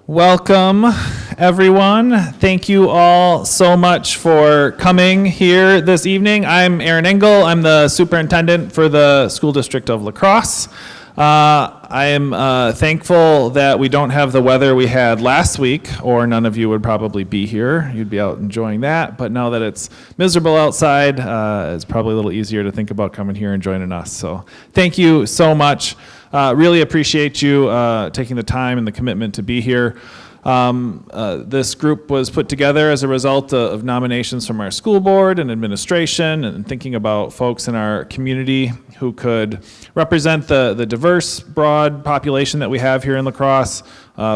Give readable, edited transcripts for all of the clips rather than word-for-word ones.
Welcome, everyone. Thank you all so much for coming here this evening. I'm Aaron Engel. I'm the superintendent for the school district of La Crosse. I am thankful that we don't have the weather we had last week, or none of you would probably be here. You'd be out enjoying that. But now that it's miserable outside, it's probably a little easier to think about coming here and joining us. So thank you so much. Really appreciate you taking the time and the commitment to be here. This group was put together as a result of nominations from our school board and administration, and thinking about folks in our community who could represent the diverse, broad population that we have here in La Crosse,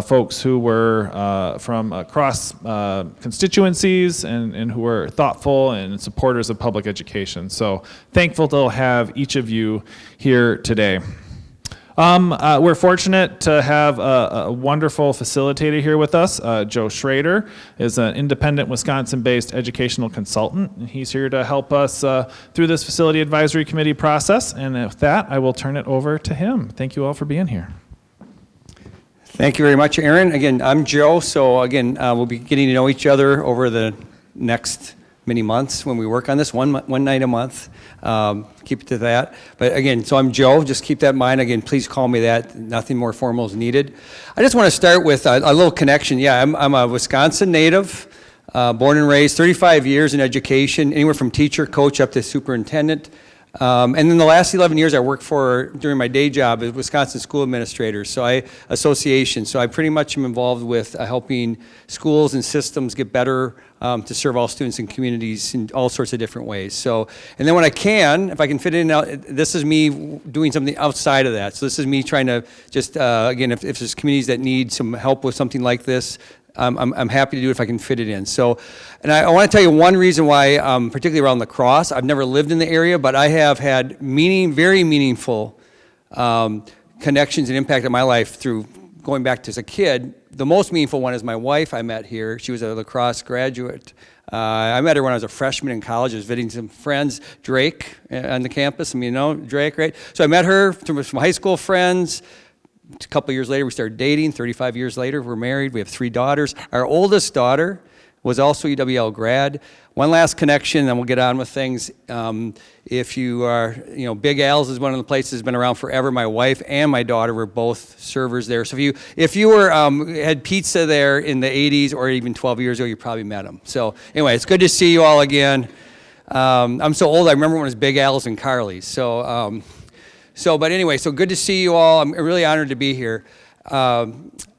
folks who were from across constituencies and who were thoughtful and supporters of public education. So thankful to have each of you here today. We're fortunate to have a wonderful facilitator here with us. Joe Schrader is an independent Wisconsin-based educational consultant, and he's here to help us through this facility advisory committee process. And with that, I will turn it over to him. Thank you all for being here. Thank you very much, Aaron. Again, I'm Joe, so again, we'll be getting to know each other over the next many months when we work on this, one night a month. Keep it to that. But again, so I'm Joe, just keep that in mind. Again, please call me that. Nothing more formal is needed. I just want to start with a little connection. Yeah, I'm a Wisconsin native, born and raised, 35 years in education, anywhere from teacher, coach, up to superintendent. And then the last 11 years I worked for, during my day job, as Wisconsin School Administrator, so I pretty much am involved with helping schools and systems get better to serve all students and communities in all sorts of different ways. So, and then when I can, if I can fit in and out, this is me doing something outside of that. So this is me trying to just, again, if there's communities that need some help with something like this, I'm happy to do it if I can fit it in. So, and I want to tell you one reason why, particularly around La Crosse, I've never lived in the area, but I have had very meaningful connections and impact in my life through going back to as a kid. The most meaningful one is my wife I met here. She was a La Crosse graduate. I met her when I was a freshman in college. I was visiting some friends, Drake, on the campus. I mean, you know, Drake, right? So I met her from high school friends. A couple of years later, we started dating. 35 years later, we're married. We have 3 daughters. Our oldest daughter was also UWL grad. One last connection, and we'll get on with things. If you are, you know, Big Al's is one of the places that's been around forever. My wife and my daughter were both servers there. So if you were had pizza there in the 80s or even 12 years ago, you probably met them. So anyway, it's good to see you all again. I'm so old, I remember when it was Big Al's and Carly's. But anyway, so good to see you all. I'm really honored to be here.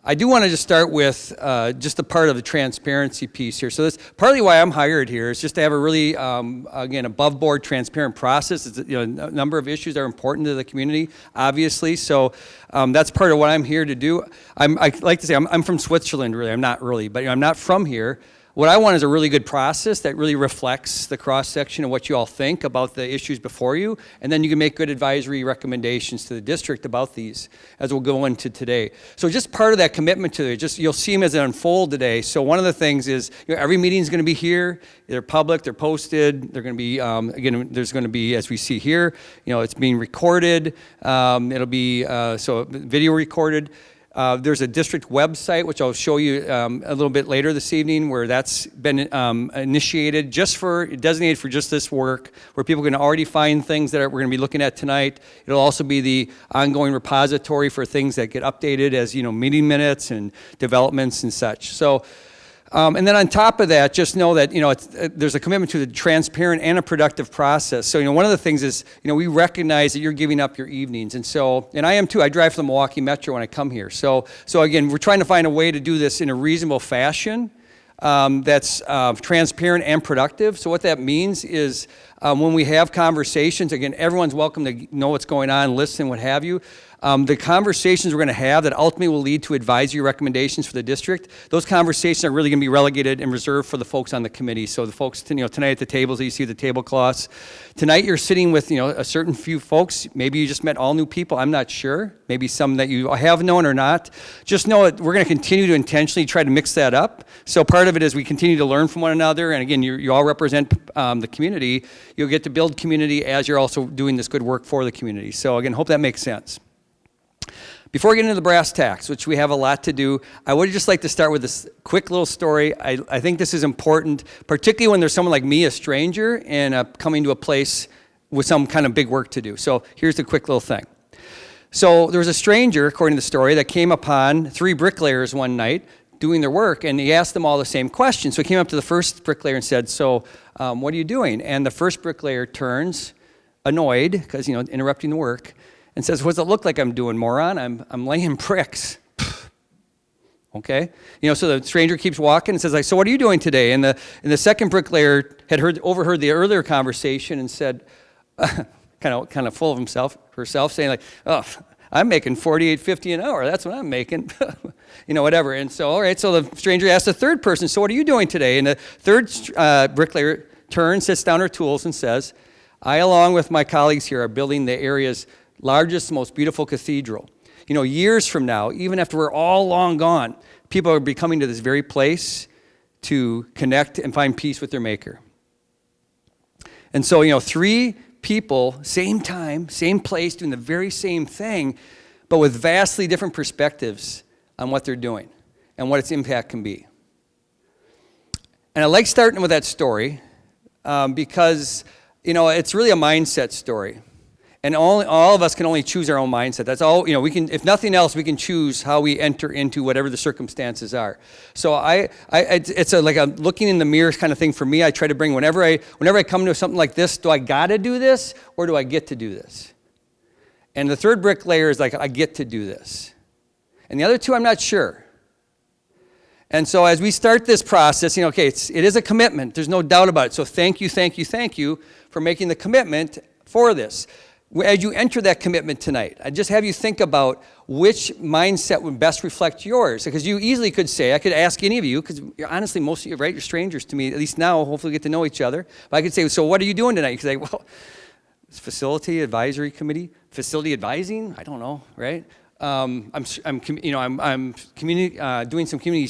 I do want to just start with just a part of the transparency piece here. So that's partly why I'm hired here, is just to have a really, again, above board, transparent process. It's, you know, a number of issues that are important to the community, obviously. So that's part of what I'm here to do. I like to say I'm from Switzerland, really. I'm not really, but you know, I'm not from here. What I want is a really good process that really reflects the cross-section of what you all think about the issues before you, and then you can make good advisory recommendations to the district about these, as we'll go into today. So just part of that commitment to it, just you'll see them as they unfold today. So one of the things is, you know, every meeting is going to be here. They're public, they're posted. They're going to be, again, there's going to be, as we see here, you know, it's being recorded. It'll be, so video recorded. There's a district website, which I'll show you a little bit later this evening, where that's been initiated designated for just this work, where people can already find things that we're going to be looking at tonight. It'll also be the ongoing repository for things that get updated as, you know, meeting minutes and developments and such. So, and then on top of that, just know that, you know, there's a commitment to the transparent and a productive process. So, you know, one of the things is, you know, we recognize that you're giving up your evenings. And so, and I am too, I drive from the Milwaukee Metro when I come here. So again, we're trying to find a way to do this in a reasonable fashion that's transparent and productive. So what that means is when we have conversations, again, everyone's welcome to know what's going on, listen, what have you. The conversations we're going to have that ultimately will lead to advisory recommendations for the district, those conversations are really going to be relegated and reserved for the folks on the committee. So the folks, you know, tonight at the tables that you see the tablecloths, tonight you're sitting with, you know, a certain few folks. Maybe you just met all new people. I'm not sure. Maybe some that you have known or not. Just know that we're going to continue to intentionally try to mix that up. So part of it is we continue to learn from one another. And again, you all represent the community. You'll get to build community as you're also doing this good work for the community. So again, hope that makes sense. Before we get into the brass tacks, which we have a lot to do, I would just like to start with this quick little story. I think this is important, particularly when there's someone like me, a stranger, and coming to a place with some kind of big work to do. So here's the quick little thing. So there was a stranger, according to the story, that came upon 3 bricklayers one night doing their work, and he asked them all the same question. So he came up to the first bricklayer and said, so what are you doing? And the first bricklayer turns, annoyed, because, interrupting the work, and says, what does it look like I'm doing, moron? I'm laying bricks. Okay? So the stranger keeps walking and says, so what are you doing today? And the second bricklayer had overheard the earlier conversation and said, kind of full of herself, saying like, oh, I'm making $48.50 an hour. That's what I'm making. Whatever. And so, all right, so the stranger asked the third person, so what are you doing today? And the third bricklayer turns, sits down her tools, and says, I, along with my colleagues here, are building the area's largest, most beautiful cathedral. Years from now, even after we're all long gone, people will be coming to this very place to connect and find peace with their Maker. And so, 3 people, same time, same place, doing the very same thing, but with vastly different perspectives on what they're doing and what its impact can be. And I like starting with that story because, it's really a mindset story. And all of us can only choose our own mindset. That's all, we can, if nothing else, we can choose how we enter into whatever the circumstances are. So it's like a looking in the mirror kind of thing for me. I try to bring, whenever I come to something like this, do I gotta do this or do I get to do this? And the third bricklayer is like, I get to do this. And the other 2, I'm not sure. And so as we start this process, it is a commitment. There's no doubt about it. So thank you for making the commitment for this. As you enter that commitment tonight, I just have you think about which mindset would best reflect yours. Because you easily could say, I could ask any of you, because honestly, most of you, right, you're strangers to me, at least now, hopefully get to know each other. But I could say, so what are you doing tonight? You could say, well, it's facility advisory committee, facility advising, I don't know, right? I'm community, doing some community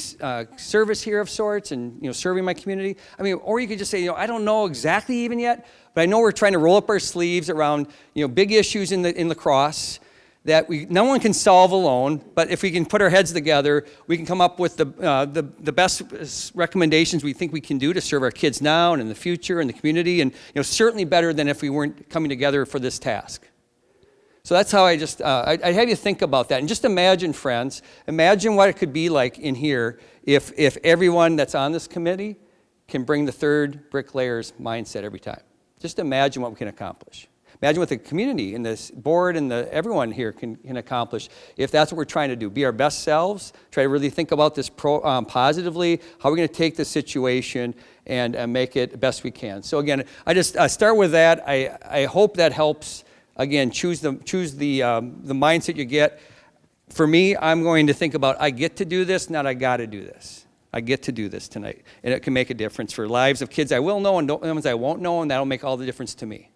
service here of sorts, and serving my community. Or you could just say, I don't know exactly even yet, but I know we're trying to roll up our sleeves around big issues in La Crosse that no one can solve alone. But if we can put our heads together, we can come up with the best recommendations we think we can do to serve our kids now and in the future and the community, and certainly better than if we weren't coming together for this task. So that's how I have you think about that. And just imagine, friends, what it could be like in here if everyone that's on this committee can bring the third bricklayer's mindset every time. Just imagine what we can accomplish. Imagine what the community and this board and everyone here can accomplish if that's what we're trying to do. Be our best selves, try to really think about this positively, how we're going to take this situation and make it the best we can. So again, I just start with that. I hope that helps. Again, choose the mindset you get. For me, I'm going to think about I get to do this, not I got to do this. I get to do this tonight, and it can make a difference for lives of kids I will know and ones I won't know, and that'll make all the difference to me.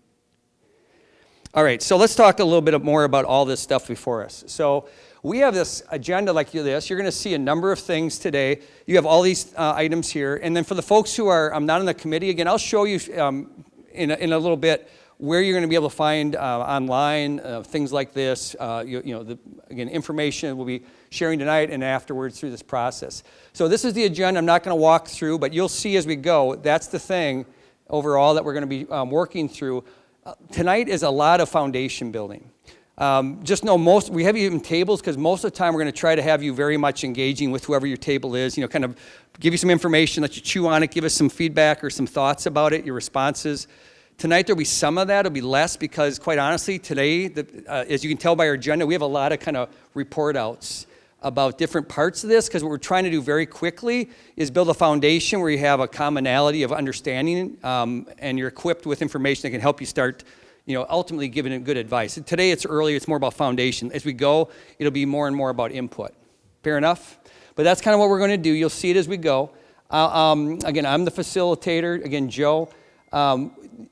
All right, so let's talk a little bit more about all this stuff before us. So we have this agenda like this. You're going to see a number of things today. You have all these items here, and then for the folks who are not on the committee, again, I'll show you in a little bit where you're going to be able to find online things like this. Again, information we'll be sharing tonight and afterwards through this process. So this is the agenda. I'm not going to walk through, but you'll see as we go. That's the thing overall that we're going to be working through. Tonight is a lot of foundation building. Just know we have even tables because most of the time we're going to try to have you very much engaging with whoever your table is. Kind of give you some information, let you chew on it, give us some feedback or some thoughts about it, your responses. Tonight there'll be some of that. It'll be less because, quite honestly, today, as you can tell by our agenda, we have a lot of kind of report outs about different parts of this because what we're trying to do very quickly is build a foundation where you have a commonality of understanding and you're equipped with information that can help you start, ultimately giving it good advice. And today it's early. It's more about foundation. As we go, it'll be more and more about input. Fair enough? But that's kind of what we're going to do. You'll see it as we go. Again, I'm the facilitator. Again, Joe.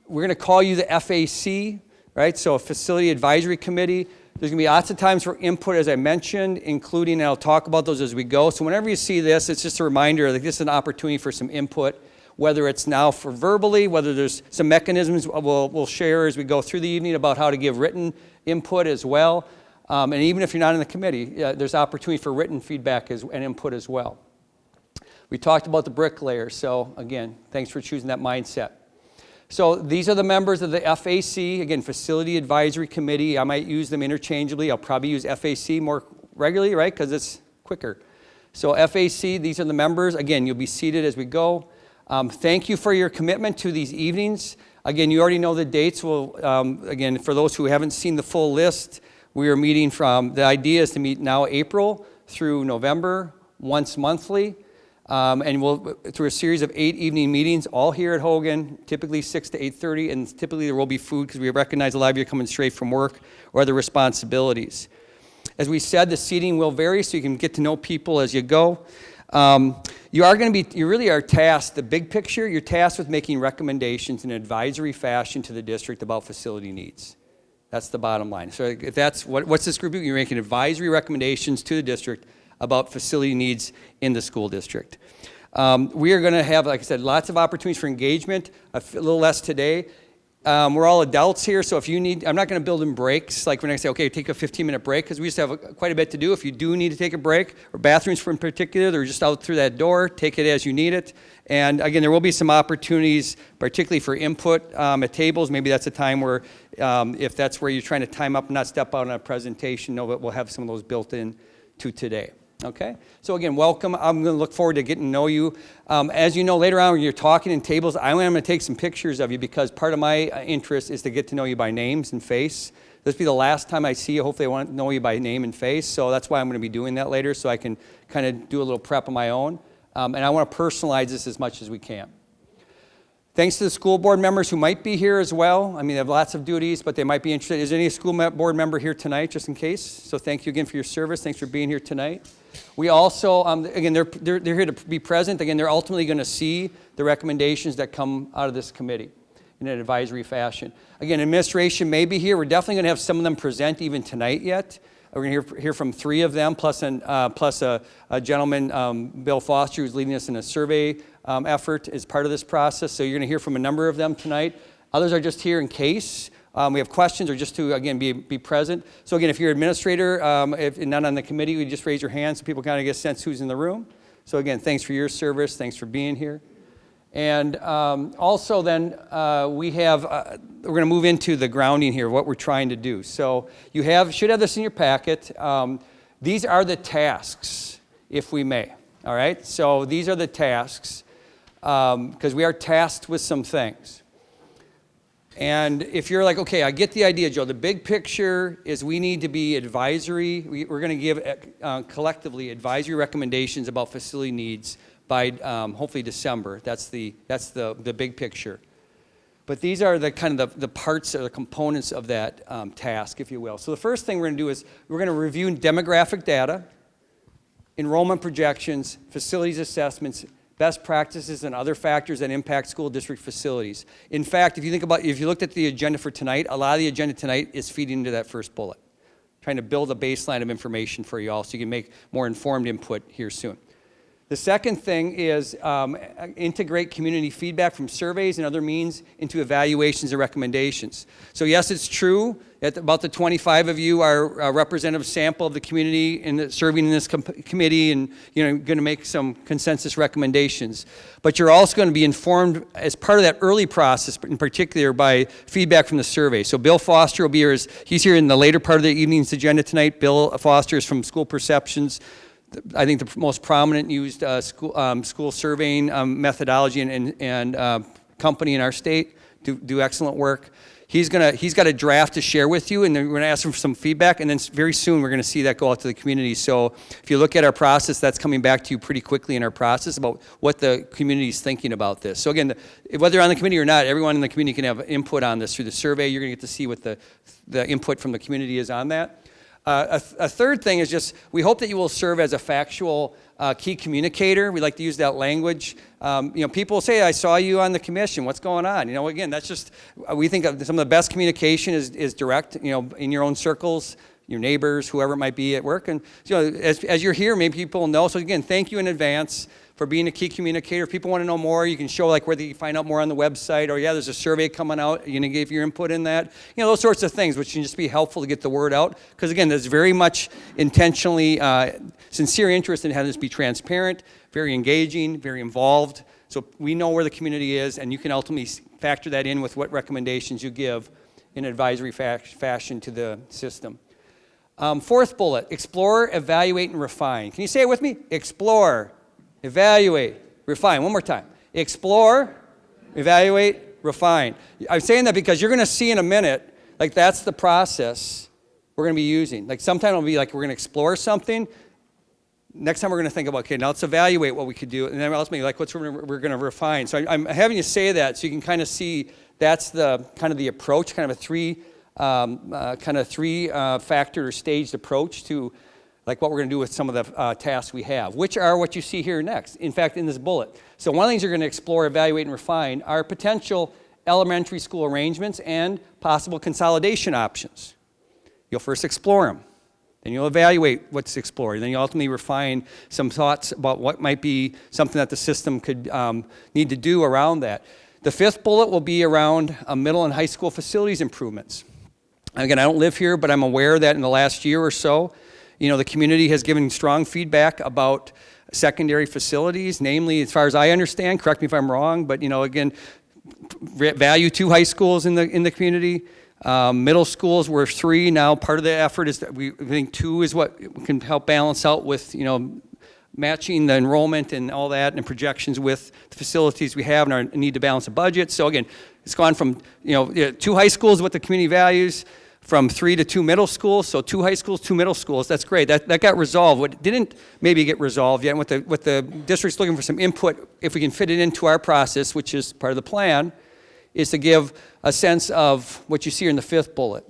We're going to call you the FAC, right? So a Facility Advisory Committee. There's going to be lots of times for input, as I mentioned, including, and I'll talk about those as we go. So whenever you see this, it's just a reminder that this is an opportunity for some input, whether it's now for verbally, whether there's some mechanisms we'll share as we go through the evening about how to give written input as well. And even if you're not in the committee, there's opportunity for written feedback and input as well. We talked about the bricklayer, so again, thanks for choosing that mindset. So these are the members of the FAC, again, Facility Advisory Committee. I might use them interchangeably. I'll probably use FAC more regularly, right, because it's quicker. So FAC, these are the members. Again, you'll be seated as we go. Thank you for your commitment to these evenings. Again, you already know the dates. Again, for those who haven't seen the full list, we are meeting the idea is to meet now April through November, once monthly. And we'll, through a series of 8 evening meetings, all here at Hogan, typically 6 to 8:30, and typically there will be food because we recognize a lot of you are coming straight from work or other responsibilities. As we said, the seating will vary so you can get to know people as you go. You really are tasked, the big picture, you're tasked with making recommendations in an advisory fashion to the district about facility needs. That's the bottom line. So if that's, what's this group doing? You're making advisory recommendations to the district about facility needs in the school district. We are going to have, like I said, lots of opportunities for engagement, a little less today. We're all adults here, so if you need, I'm not going to build in breaks, like we're going to say, okay, take a 15-minute break, because we just have quite a bit to do. If you do need to take a break, or bathrooms in particular, they're just out through that door, take it as you need it. And again, there will be some opportunities, particularly for input at tables. Maybe that's a time where, if that's where you're trying to time up and not step out on a presentation, know that we'll have some of those built in to today. Okay, so again, welcome. I'm going to look forward to getting to know you. As you know, later on when you're talking in tables, I'm going to take some pictures of you because part of my interest is to get to know you by names and face. This will be the last time I see you. Hopefully I want to know you by name and face, so that's why I'm going to be doing that later so I can kind of do a little prep of my own. And I want to personalize this as much as we can. Thanks to the school board members who might be here as well. I mean, they have lots of duties, but they might be interested. Is there any school board member here tonight, just in case? So thank you again for your service. Thanks for being here tonight. We also, again, they're here to be present. Again, they're ultimately going to see the recommendations that come out of this committee in an advisory fashion. Again, administration may be here. We're definitely going to have some of them present even tonight yet. We're going to hear from 3 of them, plus a gentleman, Bill Foster, who's leading us in a survey effort as part of this process. So you're going to hear from a number of them tonight. Others are just here in case we have questions or just to, again, be present. So again, if you're an administrator, if not on the committee, you just raise your hand so people kind of get a sense who's in the room. So again, thanks for your service. Thanks for being here. And also then we're going to move into the grounding here, what we're trying to do. So you should have this in your packet. These are the tasks, if we may. All right? So these are the tasks because we are tasked with some things. And if you're like, okay, I get the idea, Joe. The big picture is we need to be advisory. We're going to give collectively advisory recommendations about facility needs by hopefully December. That's the big picture. But these are the kind of the parts or the components of that task, if you will. So the first thing we're going to do is we're going to review demographic data, enrollment projections, facilities assessments, best practices, and other factors that impact school district facilities. In fact, if you looked at the agenda for tonight, a lot of the agenda tonight is feeding into that first bullet, trying to build a baseline of information for you all so you can make more informed input here soon. The second thing is integrate community feedback from surveys and other means into evaluations and recommendations. So yes, it's true that about the 25 of you are a representative sample of the community serving in this committee and going to make some consensus recommendations. But you're also going to be informed as part of that early process, in particular by feedback from the survey. So Bill Foster will be here. He's here in the later part of the evening's agenda tonight. Bill Foster is from School Perceptions. I think the most prominent used school surveying methodology and company in our state, do excellent work. He's got a draft to share with you, and then we're going to ask him for some feedback, and then very soon we're going to see that go out to the community. So if you look at our process, that's coming back to you pretty quickly in our process about what the community is thinking about this. So again, whether on the committee or not, everyone in the community can have input on this through the survey. You're going to get to see what the input from the community is on that. A third thing is just we hope that you will serve as a factual key communicator. We like to use that language. People say, I saw you on the commission. What's going on? Again, that's just, we think some of the best communication is direct, in your own circles, your neighbors, whoever it might be at work. And as you're here, maybe people know. So again, thank you in advance for being a key communicator. If people want to know more, you can show like where they can find out more on the website, or there's a survey coming out. You're going to give your input in that. Those sorts of things, which can just be helpful to get the word out. Because again, there's very much intentionally sincere interest in having this be transparent, very engaging, very involved. So we know where the community is, and you can ultimately factor that in with what recommendations you give in advisory fashion to the system. Fourth bullet, explore, evaluate, and refine. Can you say it with me? Explore, evaluate, refine. One more time. Explore, evaluate, refine. I'm saying that because you're going to see in a minute, like that's the process we're going to be using. Like sometime it'll be like we're going to explore something. Next time we're going to think about, okay, now let's evaluate what we could do. And then ultimately, like what's we're going to refine. So I'm having you say that so you can kind of see that's the kind of the approach, kind of a three factor or staged approach to like what we're going to do with some of the tasks we have, which are what you see here next. In fact, in this bullet. So one of the things you're going to explore, evaluate, and refine are potential elementary school arrangements and possible consolidation options. You'll first explore them. Then you'll evaluate what's explored. Then you ultimately refine some thoughts about what might be something that the system could need to do around that. The fifth bullet will be around middle and high school facilities improvements. Again, I don't live here, but I'm aware that in the last year or so, the community has given strong feedback about secondary facilities, namely, as far as I understand, correct me if I'm wrong, but again, value 2 high schools in the community. Middle schools were 3. Now part of the effort is that we think 2 is what can help balance out with, matching the enrollment and all that and projections with the facilities we have and our need to balance the budget. So again, it's gone from, 2 high schools what the community values, from 3 to 2 middle schools. So 2 high schools, 2 middle schools. That's great. That got resolved. What didn't maybe get resolved yet, and what the district's looking for some input, if we can fit it into our process, which is part of the plan, is to give a sense of what you see here in the fifth bullet.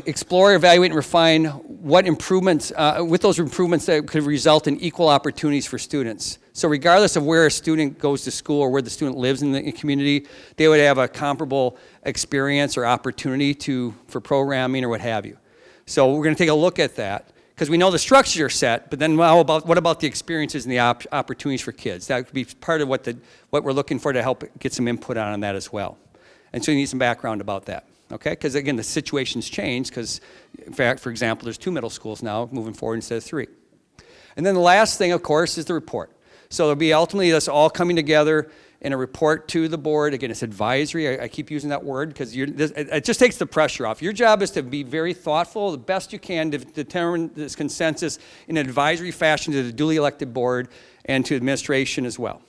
Explore, evaluate, and refine what improvements, with those improvements that could result in equal opportunities for students. So regardless of where a student goes to school or where the student lives in the community, they would have a comparable experience or opportunity for programming or what have you. So we're going to take a look at that because we know the structures are set, but then what about the experiences and the opportunities for kids? That could be part of what we're looking for to help get some input on that as well. And so you need some background about that. Okay, because again, the situation's changed because, in fact, for example, there's 2 middle schools now moving forward instead of 3. And then the last thing, of course, is the report. So there'll be ultimately us all coming together in a report to the board. Again, it's advisory. I keep using that word because it just takes the pressure off. Your job is to be very thoughtful, the best you can, to determine this consensus in an advisory fashion to the duly elected board and to administration as well.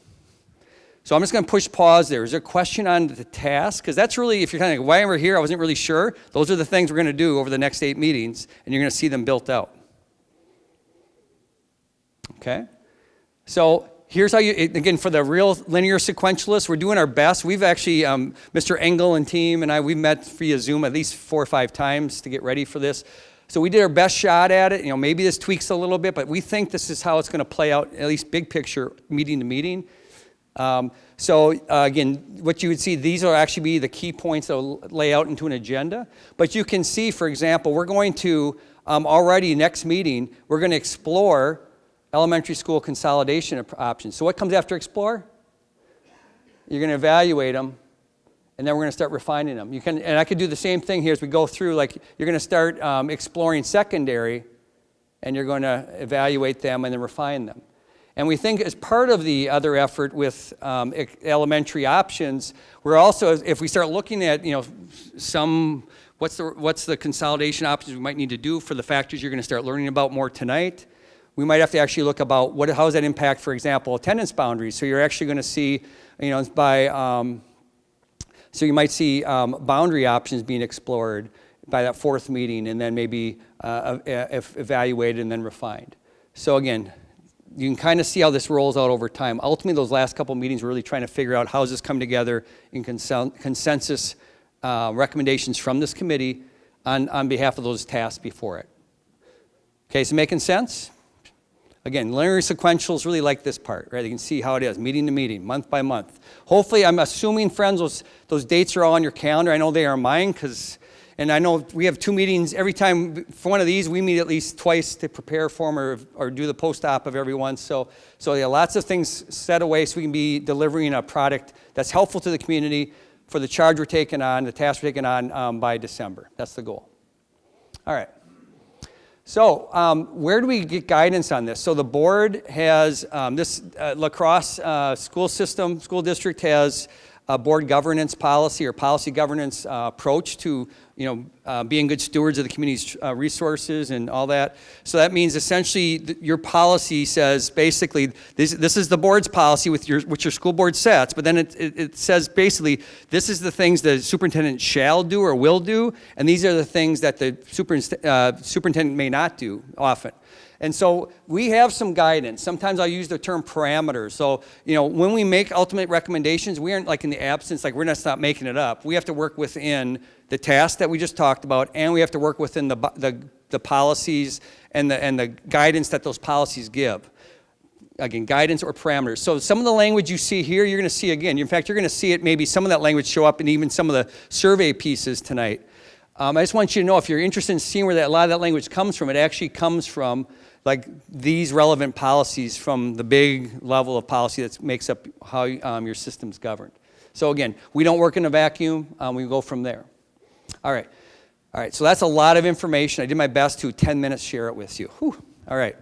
So I'm just going to push pause there. Is there a question on the task? Because that's really, if you're kind of like, why am I here? I wasn't really sure. Those are the things we're going to do over the next 8 meetings, and you're going to see them built out. Okay? So here's how you, again, for the real linear sequentialists, we're doing our best. We've actually, Mr. Engel and team and I, we met via Zoom at least 4 or 5 times to get ready for this. So we did our best shot at it. Maybe this tweaks a little bit, but we think this is how it's going to play out, at least big picture, meeting to meeting. Again, what you would see, these will actually be the key points that will lay out into an agenda. But you can see, for example, we're going to, already next meeting, we're going to explore elementary school consolidation options. So what comes after explore? You're going to evaluate them, and then we're going to start refining them. And I could do the same thing here as we go through, like you're going to start exploring secondary, and you're going to evaluate them and then refine them. And we think as part of the other effort with elementary options, we're also, if we start looking at, what's the consolidation options we might need to do for the factors you're going to start learning about more tonight, we might have to actually look about how does that impact, for example, attendance boundaries. So you're actually going to see, so you might see boundary options being explored by that 4th meeting, and then maybe evaluated and then refined. So again, you can kind of see how this rolls out over time. Ultimately, those last couple meetings, we're really trying to figure out how does this come together in consensus recommendations from this committee on behalf of those tasks before it. Okay, so making sense? Again, linear sequentials really like this part, right? You can see how it is, meeting to meeting, month by month. Hopefully, I'm assuming, friends, those dates are all on your calendar. I know they are mine because And I know we have 2 meetings every time for one of these. We meet at least twice to prepare for them or do the post-op of everyone. So yeah, lots of things set away so we can be delivering a product that's helpful to the community for the charge we're taking on, the task we're taking on by December. That's the goal. All right. So where do we get guidance on this? So the board has, La Crosse school district has a board governance policy or policy governance approach to, being good stewards of the community's resources and all that. So that means essentially your policy says basically, this is the board's policy which your school board sets, but then it says basically, this is the things the superintendent shall do or will do, and these are the things that the superintendent may not do often. And so we have some guidance. Sometimes I'll use the term parameters. So, when we make ultimate recommendations, we aren't like in the absence, like we're not stop making it up. We have to work within the task that we just talked about, and we have to work within the policies and the guidance that those policies give. Again, guidance or parameters. So some of the language you see here, you're going to see again. In fact, you're going to see it, maybe some of that language show up in even some of the survey pieces tonight. I just want you to know, if you're interested in seeing where a lot of that language comes from, it actually comes from like these relevant policies from the big level of policy that makes up how your system's governed. So again, we don't work in a vacuum. We go from there. All right, so that's a lot of information. I did my best to 10 minutes share it with you. Whew. All right,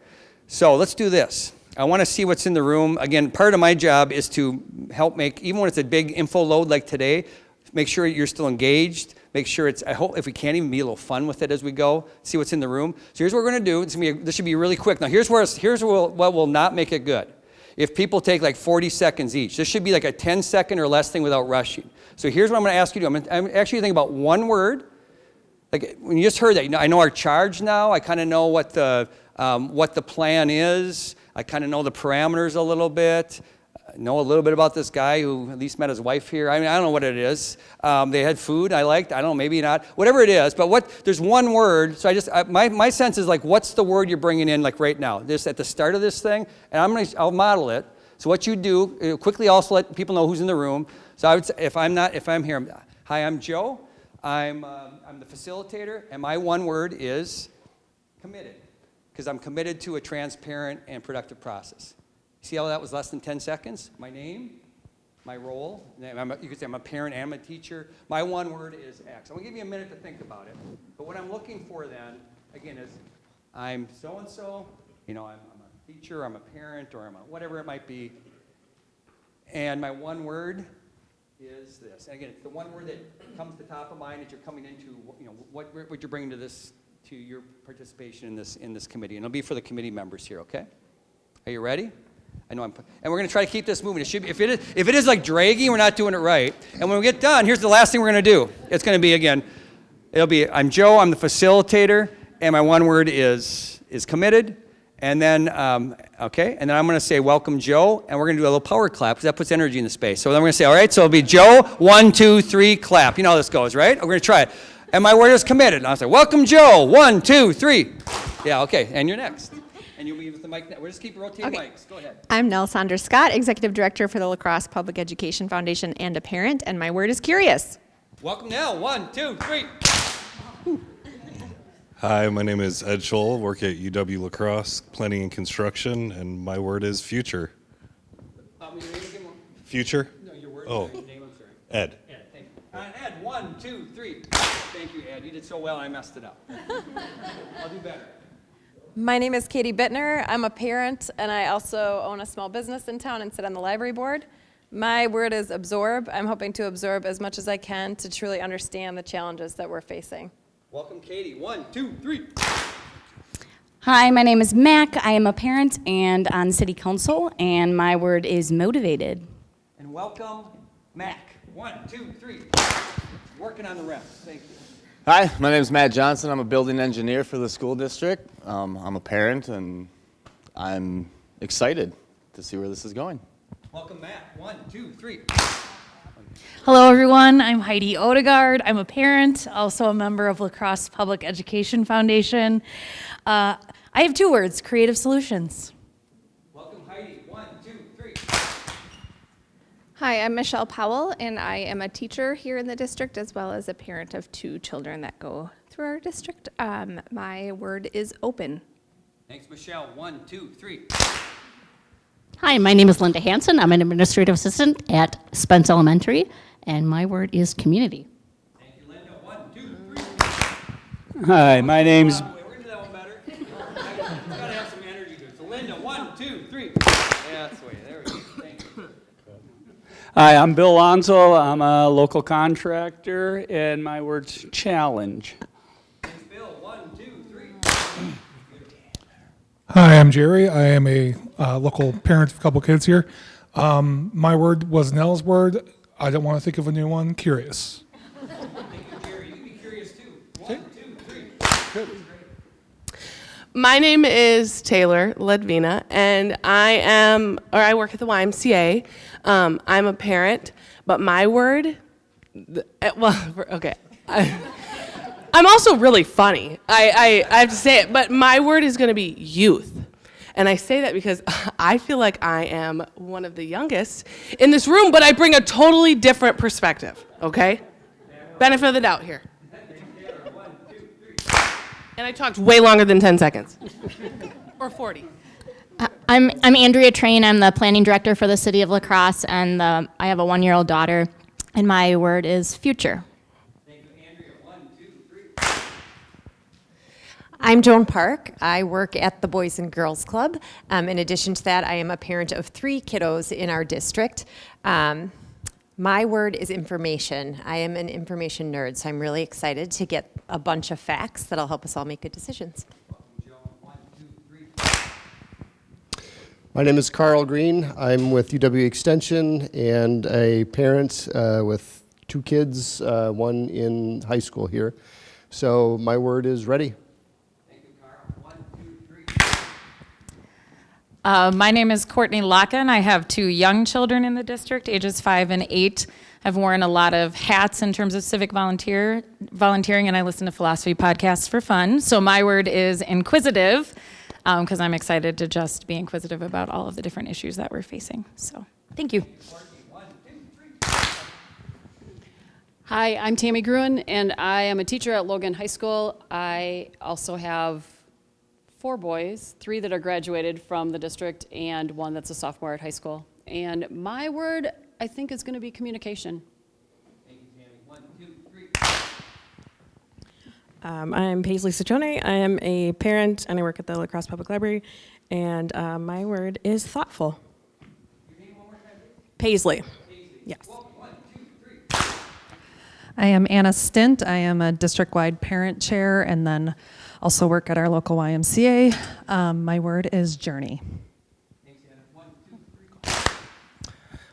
so let's do this. I want to see what's in the room. Again, part of my job is to help make, even when it's a big info load like today, make sure you're still engaged. Make sure I hope if we can even be a little fun with it as we go, see what's in the room. So here's what we're going to do. This should be really quick. Now here's what will not make it good. If people take like 40 seconds each, this should be like a 10-second or less thing without rushing. So here's what I'm going to ask you to do. I'm actually thinking about one word. Like when you just heard that, I know our charge now. I kind of know what the plan is. I kind of know the parameters a little bit. Know a little bit about this guy who at least met his wife here. I don't know what it is. They had food I liked. I don't know, maybe not. Whatever it is, but there's one word. So my sense is like, what's the word you're bringing in like right now? This at the start of this thing, and I'll model it. So what you do, quickly also let people know who's in the room. So I would say, if I'm here, hi, I'm Joe. I'm the facilitator, and my one word is committed, because I'm committed to a transparent and productive process. See how that was less than 10 seconds? My name, my role. You could say I'm a parent and I'm a teacher. My one word is X. I'm going to give you a minute to think about it. But what I'm looking for then, again, is I'm so-and-so. I'm a teacher, I'm a parent, or I'm a whatever it might be. And my one word is this. And again, it's the one word that comes to top of mind as you're coming into, what you're bringing to your participation in this committee. And it'll be for the committee members here, okay? Are you ready? I know and we're going to try to keep this moving. It should be, if it is like dragging, we're not doing it right. And when we get done, here's the last thing we're going to do. It's going to be, again, I'm Joe, I'm the facilitator, and my one word is committed. And then, and then I'm going to say, welcome, Joe, and we're going to do a little power clap, because that puts energy in the space. So then we're going to say, all right, so it'll be Joe, 1, 2, 3, clap. You know how this goes, right? We're going to try it. And my word is committed. And I'll say, welcome, Joe, 1, 2, 3. Yeah, okay, and you're next. And you'll be with the mic. We'll just keep rotating mics. Go ahead. I'm Nell Saunders Scott, Executive Director for the La Crosse Public Education Foundation and a parent, and my word is curious. Welcome, Nell. 1, 2, 3. Hi, my name is Ed Scholl, work at UW La Crosse, Planning and Construction, and my word is future. Future? No, your word. Oh. Your name, I'm sorry. Ed. Ed, thank you. Ed, 1, 2, 3. Thank you, Ed. You did so well, I messed it up. I'll do better. My name is Katie Bittner. I'm a parent, and I also own a small business in town and sit on the library board. My word is absorb. I'm hoping to absorb as much as I can to truly understand the challenges that we're facing. Welcome, Katie. 1, 2, 3. Hi, my name is Mac. I am a parent and on city council, and my word is motivated. And welcome, Mac. 1, 2, 3. Working on the reps. Thank you. Hi, my name is Matt Johnson. I'm a building engineer for the school district. I'm a parent, and I'm excited to see where this is going. Welcome, Matt. 1, 2, 3. Hello, everyone. I'm Heidi Odegaard. I'm a parent, also a member of La Crosse Public Education Foundation. I have 2 words, creative solutions. Welcome, Heidi. 1, 2, 3. Hi, I'm Michelle Powell, and I am a teacher here in the district as well as a parent of 2 children that go through our district. My word is open. Thanks, Michelle. 1, 2, 3. Hi, my name is Linda Hanson. I'm an administrative assistant at Spence Elementary, and my word is community. Thank you, Linda. 1, 2, 3. Hi, my name's... We're going to do that one better. You got to have some energy to it. So, Linda, 1, 2, 3. Yeah, that's the way. There we go. Thank you. Hi, I'm Bill Lonzo. I'm a local contractor, and my word's challenge. Thanks, Bill. 1, 2, 3. Hi, I'm Jerry. I am a local parent of a couple kids here. My word was Nell's word. I don't want to think of a new one. Curious. Thank you, Jerry. You can be curious too. 1, 2, 3. Good. My name is Taylor Ledvina, and I work at the YMCA. I'm a parent, but my word, okay. I'm also really funny. I have to say it, but my word is going to be youth. And I say that because I feel like I am one of the youngest in this room, but I bring a totally different perspective, okay? Benefit of the doubt here. And I talked way longer than 10 seconds. Or 40. I'm Andrea Train. I'm the planning director for the city of La Crosse, and I have a 1-year-old daughter, and my word is future. Thank you, Andrea. 1, 2, 3. I'm Joan Park. I work at the Boys and Girls Club. In addition to that, I am a parent of 3 kiddos in our district. My word is information. I am an information nerd, so I'm really excited to get a bunch of facts that'll help us all make good decisions. My name is Carl Green. I'm with UW Extension and a parent with 2 kids, one in high school here. So my word is ready. Thank you, Carl. 1, 2, 3. My name is Courtney Locken. I have 2 young children in the district, ages 5 and 8. I've worn a lot of hats in terms of civic volunteering, and I listen to philosophy podcasts for fun. So my word is inquisitive, because I'm excited to just be inquisitive about all of the different issues that we're facing. So thank you. Hi, I'm Tammy Gruen, and I am a teacher at Logan High School. I also have 4 boys, 3 that are graduated from the district, and 1 that's a sophomore at high school. And my word, I think, is going to be communication. Thank you, Tammy. 1, 2, 3. I'm Paisley Ciccone. I am a parent, and I work at the La Crosse Public Library, and my word is thoughtful. Your name one more time, please? Paisley. Yes. 1, 2, 3. I am Anna Stint. I am a district-wide parent chair and then also work at our local YMCA. My word is journey. Thanks, Anna. 1, 2,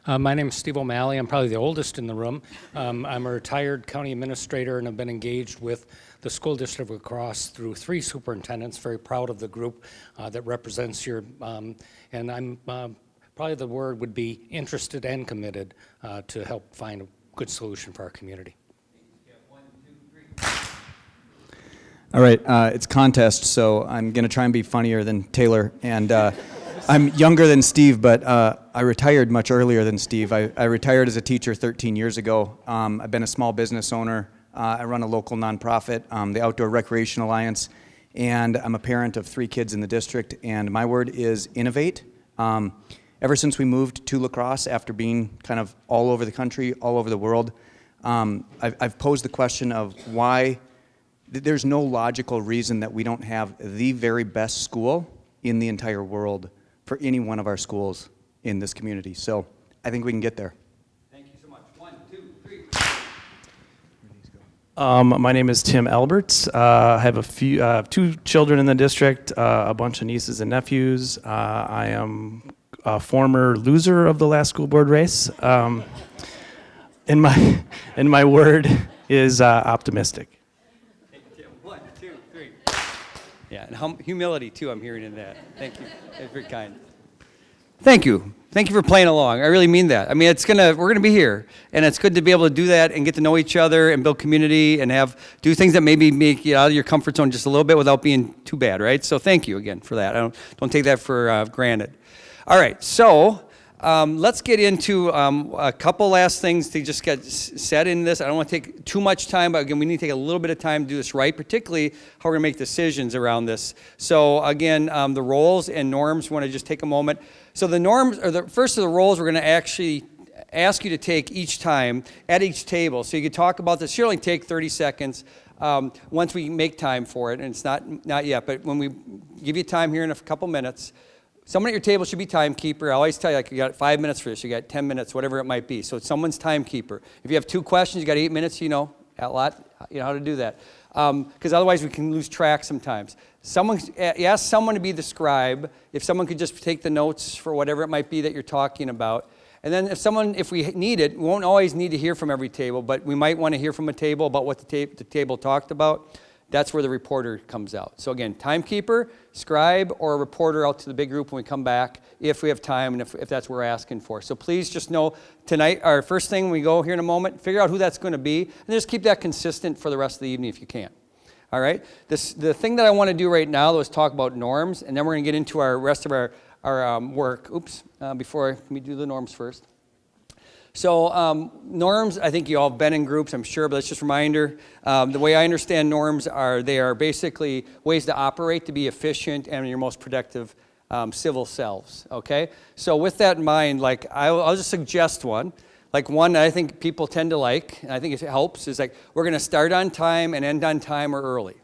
3. My name is Steve O'Malley. I'm probably the oldest in the room. I'm a retired county administrator and have been engaged with the school district of La Crosse through 3 superintendents. Very proud of the group that represents your, and I'm probably the word would be interested and committed to help find a good solution for our community. 1, 2, 3. All right, it's contest, so I'm going to try and be funnier than Taylor. And I'm younger than Steve, but I retired much earlier than Steve. I retired as a teacher 13 years ago. I've been a small business owner. I run a local nonprofit, the Outdoor Recreation Alliance, and I'm a parent of 3 kids in the district, and my word is innovate. Ever since we moved to La Crosse, after being kind of all over the country, all over the world, I've posed the question of why there's no logical reason that we don't have the very best school in the entire world for any one of our schools in this community. So I think we can get there. Thank you so much. 1, 2, 3. My name is Tim Alberts. I have 2 children in the district, a bunch of nieces and nephews. I am a former loser of the last school board race. And my word is optimistic. 1, 2, 3. Yeah, and humility too, I'm hearing in that. Thank you. That's very kind. Thank you. Thank you for playing along. I really mean that. I mean, we're gonna be here, and it's good to be able to do that and get to know each other and build community and do things that maybe make you out of your comfort zone just a little bit without being too bad, right? So thank you again for that. I don't take that for granted. All right, so let's get into a couple last things to just get said in this. I don't want to take too much time, but again, we need to take a little bit of time to do this right, particularly how we're going to make decisions around this. So again, the roles and norms, we want to just take a moment. So the norms, or the first of the roles, we're going to actually ask you to take each time at each table. So you could talk about this. It should only take 30 seconds once we make time for it, and it's not yet, but when we give you time here in a couple minutes, someone at your table should be timekeeper. I always tell you, like, you got 5 minutes for this, you got 10 minutes, whatever it might be. So it's someone's timekeeper. If you have 2 questions, you got 8 minutes, you know how to do that. Because otherwise we can lose track sometimes. You ask someone to be the scribe. If someone could just take the notes for whatever it might be that you're talking about. And then if we need it, we won't always need to hear from every table, but we might want to hear from a table about what the table talked about. That's where the reporter comes out. So again, timekeeper, scribe, or a reporter out to the big group when we come back, if we have time and if that's what we're asking for. So please just know tonight, our first thing when we go here in a moment, figure out who that's going to be, and just keep that consistent for the rest of the evening if you can. All right? The thing that I want to do right now, though, is talk about norms, and then we're going to get into our rest of our work. Before we do the norms first. So norms, I think you all have been in groups, I'm sure, but let's just a reminder. The way I understand norms they are basically ways to operate, to be efficient, and your most productive civil selves, okay? So with that in mind, like I'll just suggest one. Like one that I think people tend to like, and I think it helps, is like we're going to start on time and end on time or early.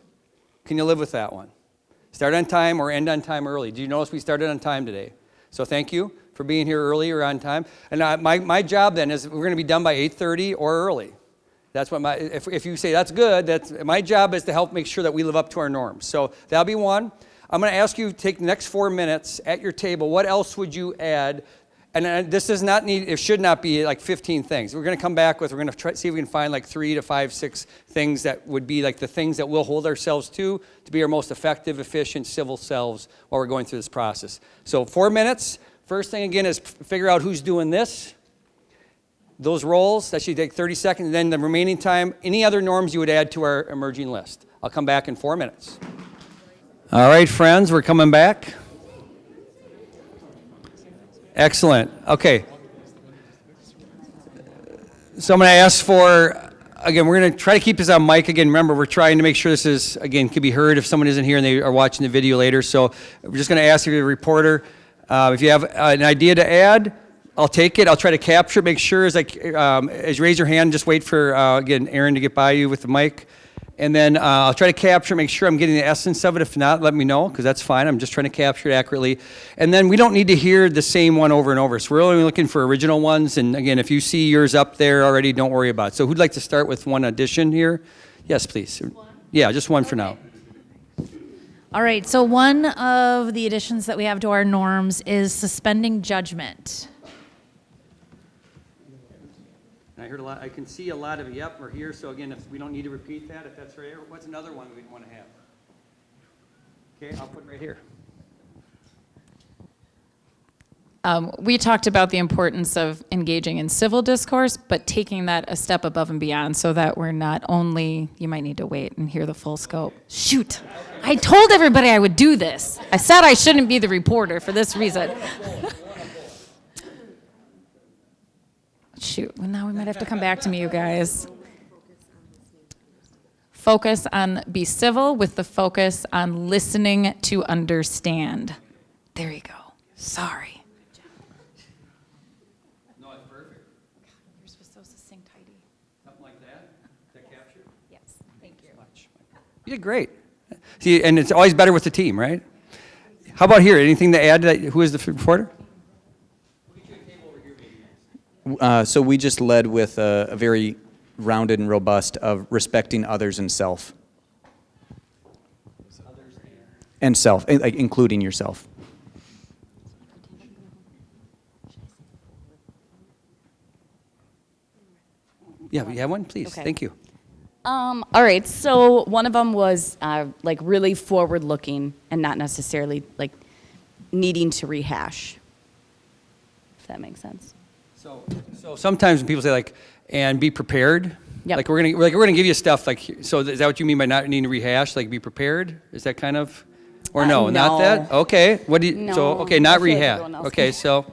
Can you live with that one? Start on time or end on time early. Do you notice we started on time today? So thank you for being here early or on time. And my job then is we're going to be done by 8:30 or early. That's what if you say that's good, my job is to help make sure that we live up to our norms. So that'll be one. I'm going to ask you to take the next 4 minutes at your table. What else would you add? And this does not need, it should not be like 15 things. We're going to come back with, we're going to try see if we can find like 3 to 5, 6 things that would be like the things that we'll hold ourselves to be our most effective, efficient civil selves while we're going through this process. So 4 minutes. First thing again is figure out who's doing this. Those roles, that should take 30 seconds. And then the remaining time, any other norms you would add to our emerging list. I'll come back in 4 minutes. All right, friends, we're coming back. Excellent. Okay. So I'm going to ask for, again, we're going to try to keep this on mic. Again, remember, we're trying to make sure this is, again, can be heard if someone isn't here and they are watching the video later. So we're just going to ask if you're a reporter, if you have an idea to add, I'll take it. I'll try to capture it. Make sure as you raise your hand, just wait for, again, Aaron to get by you with the mic. And then I'll try to capture, make sure I'm getting the essence of it. If not, let me know, because that's fine. I'm just trying to capture it accurately. And then we don't need to hear the same one over and over. So we're only looking for original ones. And again, if you see yours up there already, don't worry about it. So who'd like to start with one addition here? Yes, please. Yeah, just one for now. All right, so one of the additions that we have to our norms is suspending judgment. I heard a lot. I can see a lot of yep, we're here. So again, if we don't need to repeat that, if that's right, what's another one we'd want to have? Okay, I'll put it right here. We talked about the importance of engaging in civil discourse, but taking that a step above and beyond so that we're not only, you might need to wait and hear the full scope. Shoot, I told everybody I would do this. I said I shouldn't be the reporter for this reason. Shoot, well, now we might have to come back to me, you guys. Focus on be civil with the focus on listening to understand. There you go. Sorry. No, it's perfect. Yours was so succinct, Heidi. Something like that? Is that captured? Yes, thank you. You did great. See, and it's always better with the team, right? How about here? Anything to add to that? Who is the reporter? So we just led with a very rounded and robust of respecting others and self. And self, like including yourself. Yeah, you have one, please. Okay. Thank you. All right, so one of them was like really forward-looking and not necessarily like needing to rehash, if that makes sense. So sometimes when people say like, and be prepared, Yep. like we're gonna give you stuff like, so is that what you mean by not needing to rehash? Like be prepared? Is that kind of, or no, not no. that? Okay, what do you? No, so okay, not I feel like rehash. everyone else Okay, can. so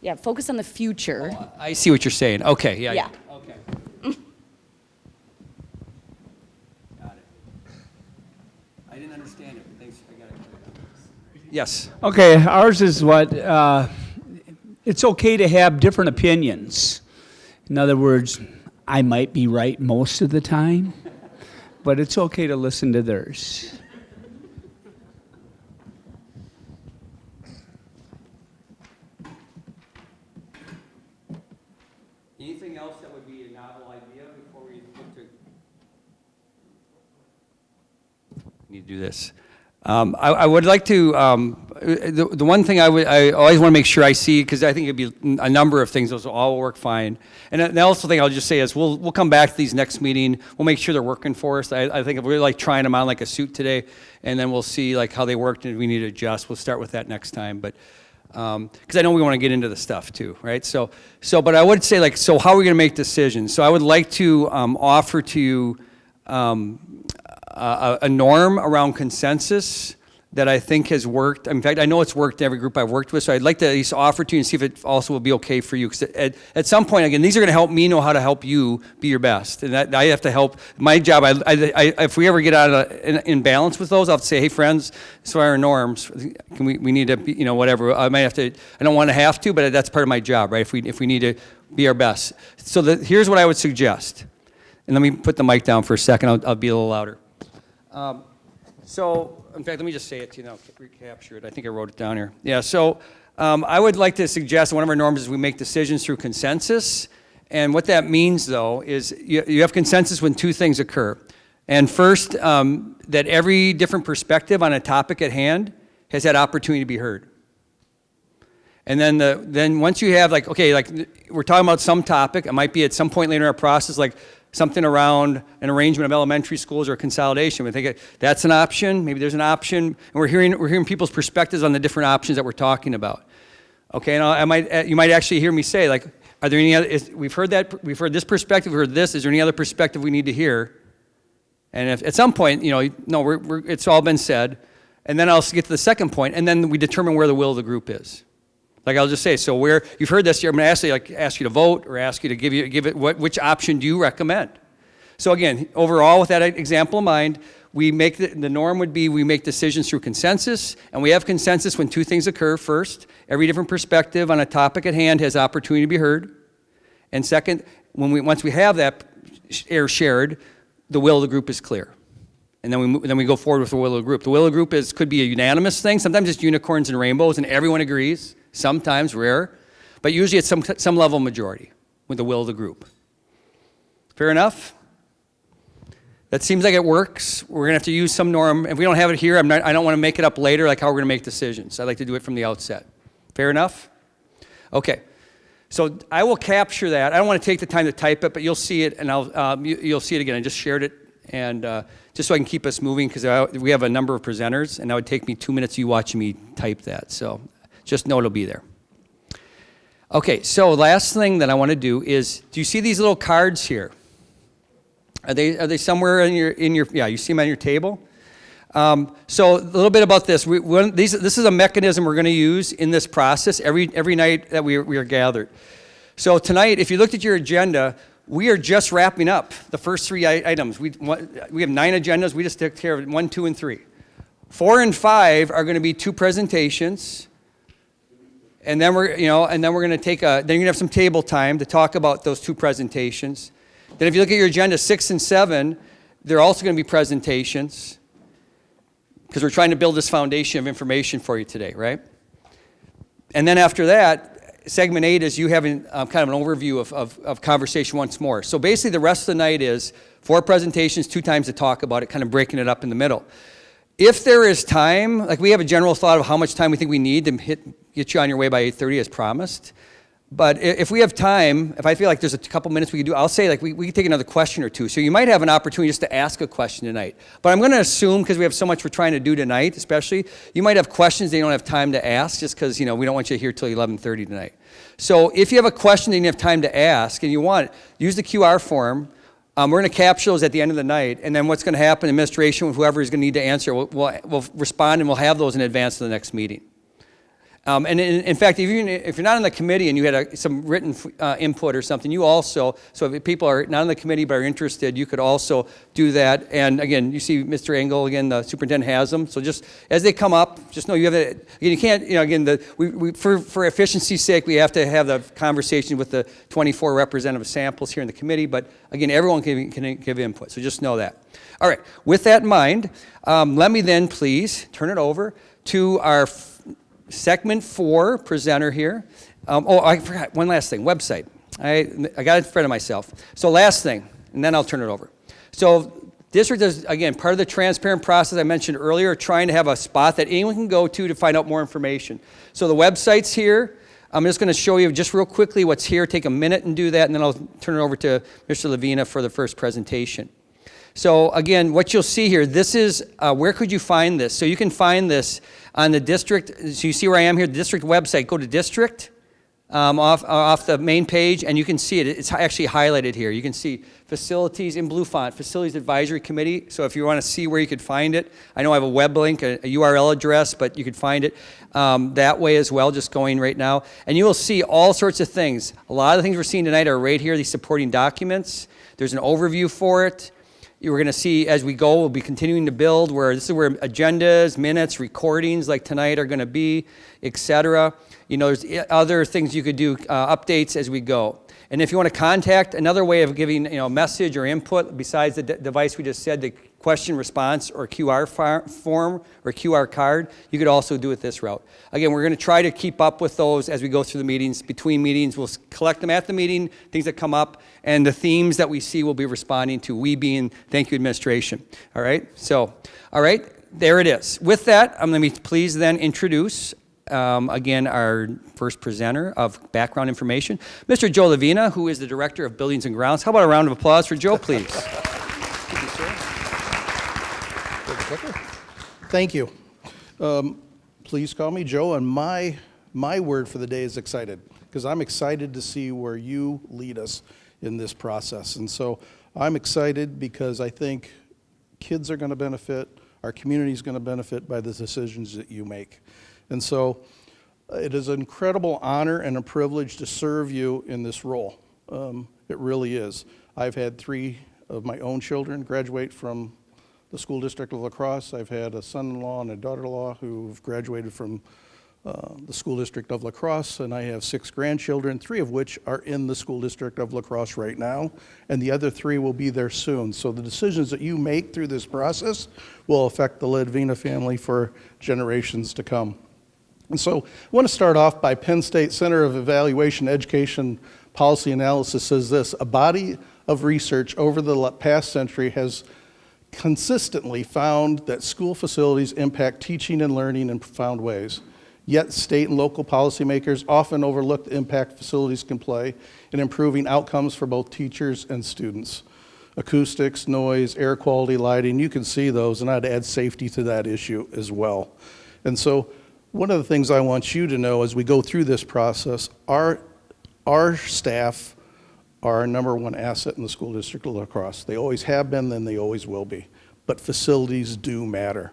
Yeah, focus on the future. I see what you're saying. Okay, yeah. Yeah. Okay. Got it. I didn't understand it. Thanks. I got it. Yes. Okay, ours is what, it's okay to have different opinions. In other words, I might be right most of the time, but it's okay to listen to theirs. Anything else that would be a novel idea before we look to? Need to do this. I would like to, the one thing I always want to make sure I see, because I think it'd be a number of things, those will all work fine. And the also thing I'll just say is we'll come back to these next meeting, we'll make sure they're working for us. I think if we're like trying them on like a suit today, and then we'll see like how they worked and if we need to adjust, we'll start with that next time. But because I know we want to get into the stuff too, right? But I would say like, so how are we going to make decisions? So I would like to offer to you a norm around consensus that I think has worked. In fact, I know it's worked in every group I've worked with, so I'd like to at least offer to you and see if it also will be okay for you. Because at some point, again, these are going to help me know how to help you be your best. And that I have to help. My job, if we ever get out of in balance with those, I'll have to say, hey, friends, so our norms, can we need to be, whatever. I might have to, I don't want to have to, but that's part of my job, right? If we need to be our best. So here's what I would suggest. And let me put the mic down for a second. I'll be a little louder. In fact, let me just say it to you now, recapture it. I think I wrote it down here. Yeah, so I would like to suggest one of our norms is we make decisions through consensus. And what that means, though, is you have consensus when two things occur. And first, that every different perspective on a topic at hand has had opportunity to be heard. And then once you have, we're talking about some topic, it might be at some point later in our process, like something around an arrangement of elementary schools or a consolidation. We think that's an option, maybe there's an option, and we're hearing people's perspectives on the different options that we're talking about. Okay, and you might actually hear me say, like, are there any other, we've heard this perspective, we've heard this, is there any other perspective we need to hear? And if at some point, it's all been said, and then I'll get to the second point, and then we determine where the will of the group is. Like I'll just say, so where you've heard this, I'm going to ask you to vote or ask you to give it which option do you recommend? So again, overall, with that example in mind, we make the norm would be we make decisions through consensus, and we have consensus when two things occur. First, every different perspective on a topic at hand has opportunity to be heard, and second, once we have that shared, the will of the group is clear. And then we go forward with the will of the group. The will of the group could be a unanimous thing. Sometimes it's unicorns and rainbows, and everyone agrees. Sometimes rare, but usually it's some level of majority with the will of the group. Fair enough? That seems like it works. We're going to have to use some norm. If we don't have it here, I don't want to make it up later, like how we're going to make decisions. I'd like to do it from the outset. Fair enough? Okay. So I will capture that. I don't want to take the time to type it, but you'll see it, and you'll see it again. I just shared it, and just so I can keep us moving, because we have a number of presenters, and that would take me 2 minutes of you watching me type that. So just know it'll be there. Okay, so last thing that I want to do is, do you see these little cards here? Are they somewhere in your yeah, you see them on your table? So a little bit about this. This is a mechanism we're going to use in this process every night that we are gathered. So tonight, if you looked at your agenda, we are just wrapping up the first 3 items. We have 9 agendas. We just took care of 1, 2, and 3. 4 and 5 are going to be 2 presentations. And then we're going to take then you're going to have some table time to talk about those 2 presentations. Then if you look at your agenda, 6 and 7, they're also going to be presentations, because we're trying to build this foundation of information for you today, right? And then after that, segment 8 is you having kind of an overview of conversation once more. So basically the rest of the night is 4 presentations, 2 times to talk about it, kind of breaking it up in the middle. If there is time, like we have a general thought of how much time we think we need to get you on your way by 8:30 as promised. But if we have time, if I feel like there's a couple minutes we could do, I'll say like we can take another question or 2. So you might have an opportunity just to ask a question tonight. But I'm going to assume, because we have so much we're trying to do tonight, especially, you might have questions that you don't have time to ask just because, we don't want you here till 11:30 tonight. So if you have a question that you have time to ask and you want, use the QR form. We're going to capture those at the end of the night, and then what's going to happen, administration, whoever is going to need to answer, we'll respond, and we'll have those in advance of the next meeting. And in fact, if you're not on the committee and you had some written input or something, you also, so if people are not on the committee but are interested, you could also do that. And again, you see Mr. Engel, again, the superintendent has them. So just as they come up, just know you have it. You can't, again, for efficiency's sake, we have to have the conversation with the 24 representative samples here in the committee. But again, everyone can give input. So just know that. All right. With that in mind, let me then please turn it over to our segment 4 presenter here. I forgot one last thing, website. I got it in front of myself. So last thing, and then I'll turn it over. So district is, again, part of the transparent process I mentioned earlier, trying to have a spot that anyone can go to find out more information. So the website's here. I'm just going to show you just real quickly what's here. Take a minute and do that, and then I'll turn it over to Mr. Levina for the first presentation. So again, what you'll see here, this is, where could you find this? So you can find this on the district, so you see where I am here, the district website. Go to district, off the main page, and you can see it. It's actually highlighted here. You can see facilities in blue font, Facilities Advisory Committee. So if you want to see where you could find it, I know I have a web link, a URL address, but you could find it that way as well, just going right now. And you will see all sorts of things. A lot of the things we're seeing tonight are right here, these supporting documents. There's an overview for it. You're going to see as we go, we'll be continuing to build where this is where agendas, minutes, recordings like tonight are going to be, etc. There's other things you could do, updates as we go. And if you want to contact, another way of giving a message or input besides the device we just said, the question response or QR form or QR card, you could also do it this route. Again, we're going to try to keep up with those as we go through the meetings. Between meetings, we'll collect them at the meeting, things that come up, and the themes that we see we'll be responding to, we being thank you administration. All right? So, all right, there it is. With that, I'm going to please then introduce again, our first presenter of background information, Mr. Joe Levina, who is the Director of Buildings and Grounds. How about a round of applause for Joe, please? Thank you. Please call me Joe, and my word for the day is excited, because I'm excited to see where you lead us in this process. And so I'm excited because I think kids are going to benefit, our community is going to benefit by the decisions that you make. And so it is an incredible honor and a privilege to serve you in this role. It really is. I've had 3 of my own children graduate from the school district of La Crosse. I've had a son-in-law and a daughter-in-law who've graduated from the school district of La Crosse, and I have 6 grandchildren, 3 of which are in the school district of La Crosse right now, and the other 3 will be there soon. So the decisions that you make through this process will affect the Ledvina family for generations to come. And so I want to start off by Penn State Center of Evaluation Education Policy Analysis says this: a body of research over the past century has consistently found that school facilities impact teaching and learning in profound ways. Yet state and local policymakers often overlook the impact facilities can play in improving outcomes for both teachers and students. Acoustics, noise, air quality, lighting, you can see those, and I'd add safety to that issue as well. And so one of the things I want you to know as we go through this process, our staff are our #1 asset in the school district of La Crosse. They always have been, and they always will be. But facilities do matter.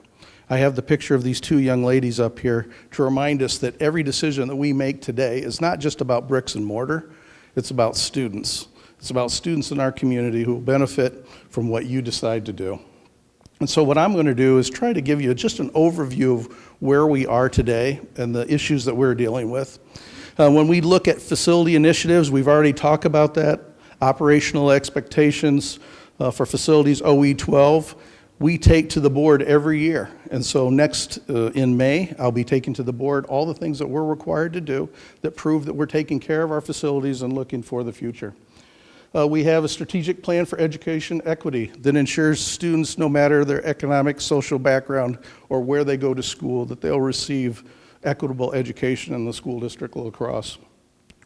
I have the picture of these 2 young ladies up here to remind us that every decision that we make today is not just about bricks and mortar, it's about students. It's about students in our community who will benefit from what you decide to do. And so what I'm going to do is try to give you just an overview of where we are today and the issues that we're dealing with. When we look at facility initiatives, we've already talked about that. Operational expectations for facilities OE12, we take to the board every year. And so next in May, I'll be taking to the board all the things that we're required to do that prove that we're taking care of our facilities and looking for the future. We have a strategic plan for education equity that ensures students, no matter their economic, social background, or where they go to school, that they'll receive equitable education in the school district of La Crosse.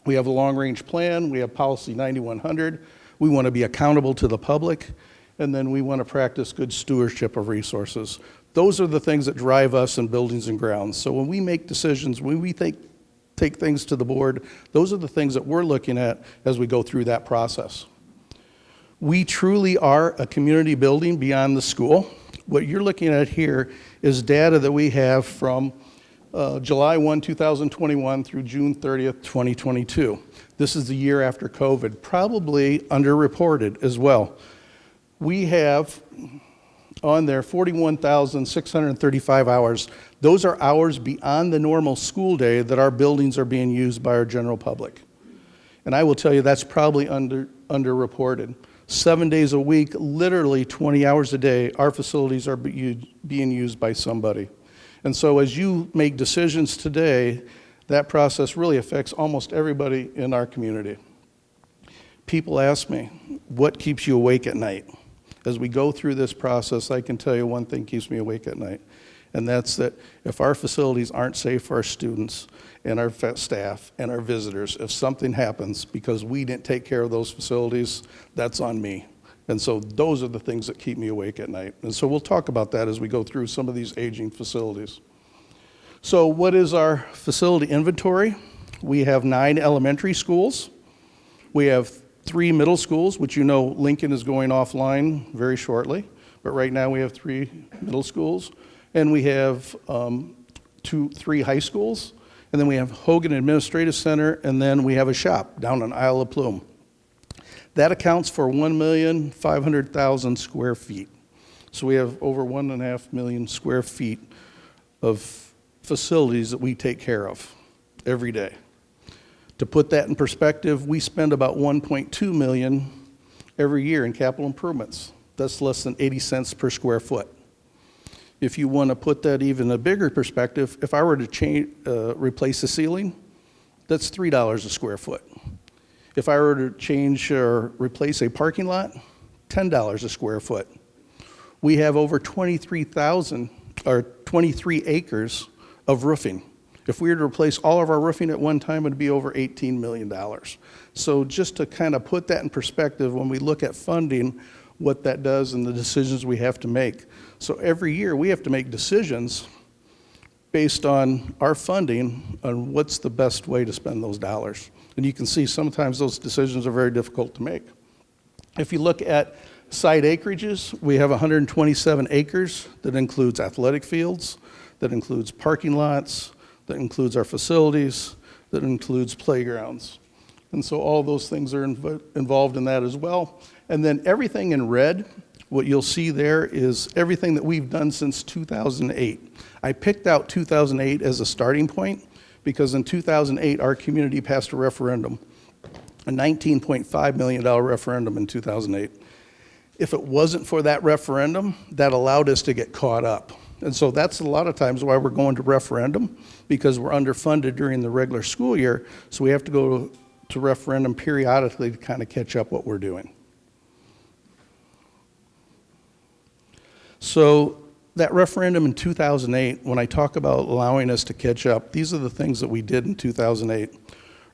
We have a long-range plan. We have policy 9100. We want to be accountable to the public, and then we want to practice good stewardship of resources. Those are the things that drive us in buildings and grounds. So when we make decisions, when we take things to the board, those are the things that we're looking at as we go through that process. We truly are a community building beyond the school. What you're looking at here is data that we have from July 1, 2021 through June 30th, 2022. This is the year after COVID, probably underreported as well. We have on there 41,635 hours. Those are hours beyond the normal school day that our buildings are being used by our general public. And I will tell you that's probably underreported. 7 days a week, literally 20 hours a day, our facilities are being used by somebody. And so as you make decisions today, that process really affects almost everybody in our community. People ask me, what keeps you awake at night? As we go through this process, I can tell you one thing keeps me awake at night, and that's that if our facilities aren't safe for our students and our staff and our visitors, if something happens because we didn't take care of those facilities, that's on me. And so those are the things that keep me awake at night. And so we'll talk about that as we go through some of these aging facilities. So what is our facility inventory? We have 9 elementary schools. We have 3 middle schools, which you know Lincoln is going offline very shortly. But right now we have 3 middle schools. And we have 3 high schools. And then we have Hogan Administrative Center. And then we have a shop down on Isle of Plume. That accounts for 1,500,000 square feet. So we have over 1.5 million square feet of facilities that we take care of every day. To put that in perspective, we spend about $1.2 million every year in capital improvements. That's less than 80 cents per square foot. If you want to put that even in a bigger perspective, if I were to replace the ceiling, that's $3 a square foot. If I were to change or replace a parking lot, $10 a square foot. We have over 23 acres of roofing. If we were to replace all of our roofing at one time, it would be over $18 million. So just to kind of put that in perspective, when we look at funding, what that does and the decisions we have to make. So every year we have to make decisions based on our funding on what's the best way to spend those dollars. And you can see sometimes those decisions are very difficult to make. If you look at site acreages, we have 127 acres that includes athletic fields, that includes parking lots, that includes our facilities, that includes playgrounds. And so all those things are involved in that as well. And then everything in red, what you'll see there is everything that we've done since 2008. I picked out 2008 as a starting point because in 2008, our community passed a referendum, a $19.5 million referendum in 2008. If it wasn't for that referendum, that allowed us to get caught up. And so that's a lot of times why we're going to referendum, because we're underfunded during the regular school year, so we have to go to referendum periodically to kind of catch up what we're doing. So that referendum in 2008, when I talk about allowing us to catch up, these are the things that we did in 2008.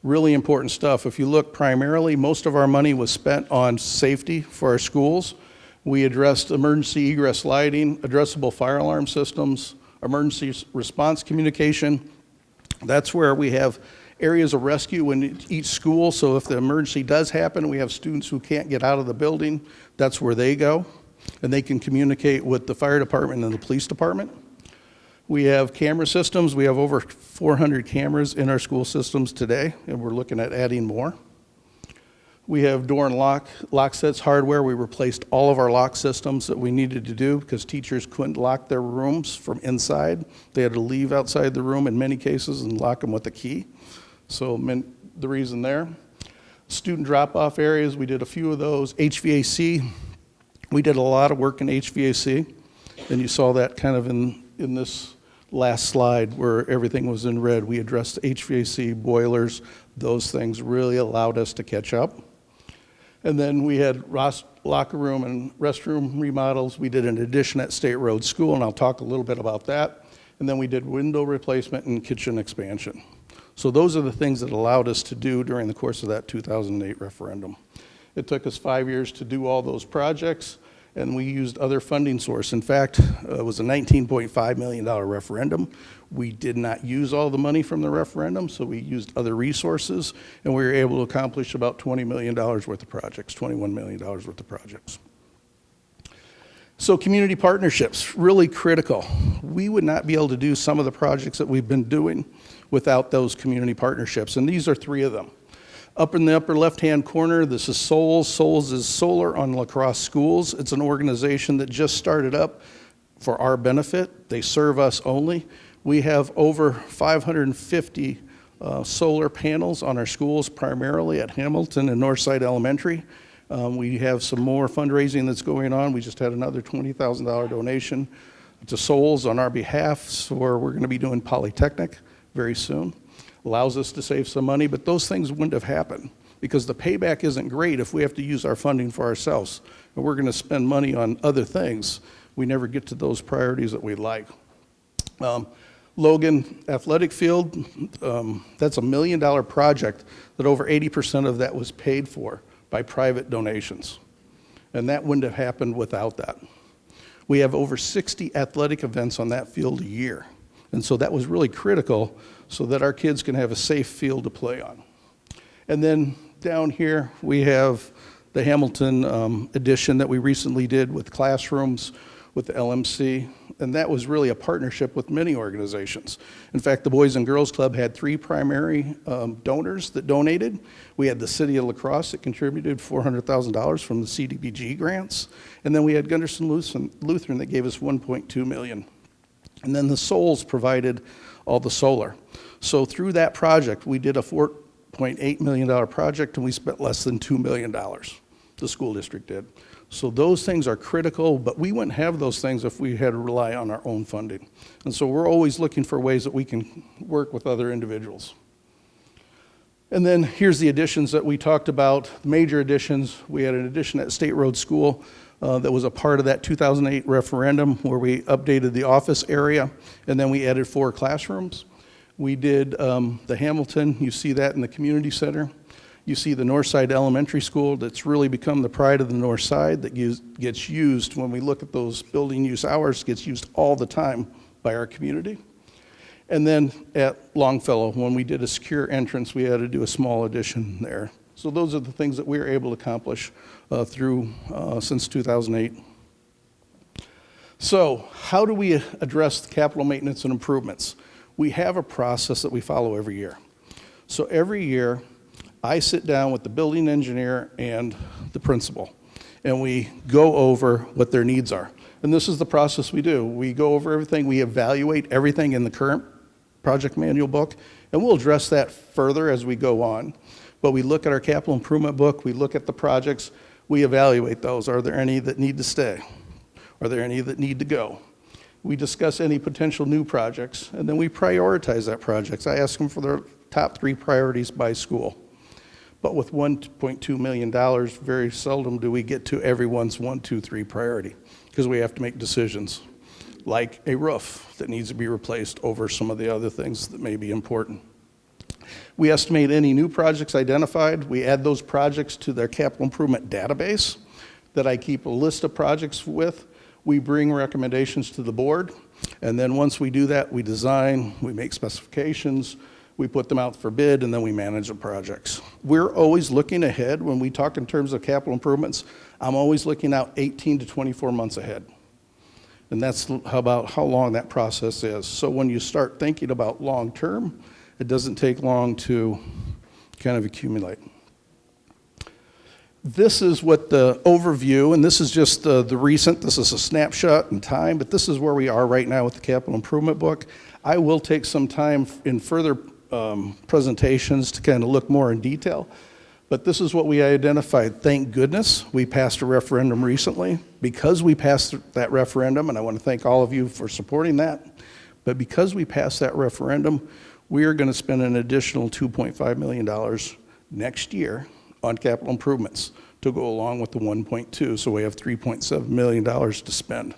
Really important stuff. If you look primarily, most of our money was spent on safety for our schools. We addressed emergency egress lighting, addressable fire alarm systems, emergency response communication. That's where we have areas of rescue in each school. So if the emergency does happen, we have students who can't get out of the building, that's where they go. And they can communicate with the fire department and the police department. We have camera systems. We have over 400 cameras in our school systems today, and we're looking at adding more. We have door and lock sets hardware. We replaced all of our lock systems that we needed to do because teachers couldn't lock their rooms from inside. They had to leave outside the room in many cases and lock them with a key. So the reason there. Student drop-off areas, we did a few of those. HVAC. We did a lot of work in HVAC, and you saw that kind of in this last slide where everything was in red. We addressed HVAC, boilers, those things really allowed us to catch up. And then we had locker room and restroom remodels. We did an addition at State Road School, and I'll talk a little bit about that. And then we did window replacement and kitchen expansion. So those are the things that allowed us to do during the course of that 2008 referendum. It took us 5 years to do all those projects, and we used other funding sources. In fact, it was a $19.5 million referendum. We did not use all the money from the referendum, so we used other resources, and we were able to accomplish about $20 million worth of projects, $21 million worth of projects. So community partnerships, really critical. We would not be able to do some of the projects that we've been doing without those community partnerships, and these are 3 of them. Up in the upper left-hand corner, this is Souls. Souls is Solar on La Crosse Schools. It's an organization that just started up for our benefit. They serve us only. We have over 550 solar panels on our schools, primarily at Hamilton and Northside Elementary. We have some more fundraising that's going on. We just had another $20,000 donation to Souls on our behalf, so we're going to be doing Polytechnic very soon. Allows us to save some money, but those things wouldn't have happened because the payback isn't great if we have to use our funding for ourselves. And we're going to spend money on other things. We never get to those priorities that we'd like. Logan Athletic Field, that's $1 million project that over 80% of that was paid for by private donations. And that wouldn't have happened without that. We have over 60 athletic events on that field a year. And so that was really critical so that our kids can have a safe field to play on. And then down here, we have the Hamilton edition that we recently did with classrooms, with the LMC, and that was really a partnership with many organizations. In fact, the Boys and Girls Club had 3 primary donors that donated. We had the City of La Crosse that contributed $400,000 from the CDBG grants, and then we had Gunderson Lutheran that gave us $1.2 million. And then the Souls provided all the solar. So through that project, we did a $4.8 million project, and we spent less than $2 million, the school district did. So those things are critical, but we wouldn't have those things if we had to rely on our own funding. And so we're always looking for ways that we can work with other individuals. And then here's the additions that we talked about, major additions. We had an addition at State Road School that was a part of that 2008 referendum where we updated the office area, and then we added 4 classrooms. We did the Hamilton, you see that in the community center. You see the Northside Elementary School that's really become the pride of the North Side that gets used when we look at those building use hours, gets used all the time by our community. And then at Longfellow, when we did a secure entrance, we had to do a small addition there. So those are the things that we were able to accomplish since 2008. So how do we address the capital maintenance and improvements? We have a process that we follow every year. So every year, I sit down with the building engineer and the principal, and we go over what their needs are. And this is the process we do. We go over everything, we evaluate everything in the current project manual book, and we'll address that further as we go on. But we look at our capital improvement book, we look at the projects, we evaluate those. Are there any that need to stay? Are there any that need to go? We discuss any potential new projects, and then we prioritize that projects. I ask them for their top 3 priorities by school. But with $1.2 million, very seldom do we get to everyone's 1, 2, 3 priority because we have to make decisions like a roof that needs to be replaced over some of the other things that may be important. We estimate any new projects identified. We add those projects to their capital improvement database that I keep a list of projects with. We bring recommendations to the board, and then once we do that, we design, we make specifications, we put them out for bid, and then we manage the projects. We're always looking ahead. When we talk in terms of capital improvements, I'm always looking out 18 to 24 months ahead. And that's about how long that process is. So when you start thinking about long term, it doesn't take long to kind of accumulate. This is what the overview, and this is just the recent, this is a snapshot in time, but this is where we are right now with the capital improvement book. I will take some time in further presentations to kind of look more in detail. But this is what we identified. Thank goodness we passed a referendum recently. Because we passed that referendum, and I want to thank all of you for supporting that, but because we passed that referendum, we are going to spend an additional $2.5 million next year on capital improvements to go along with the 1.2. So we have $3.7 million to spend.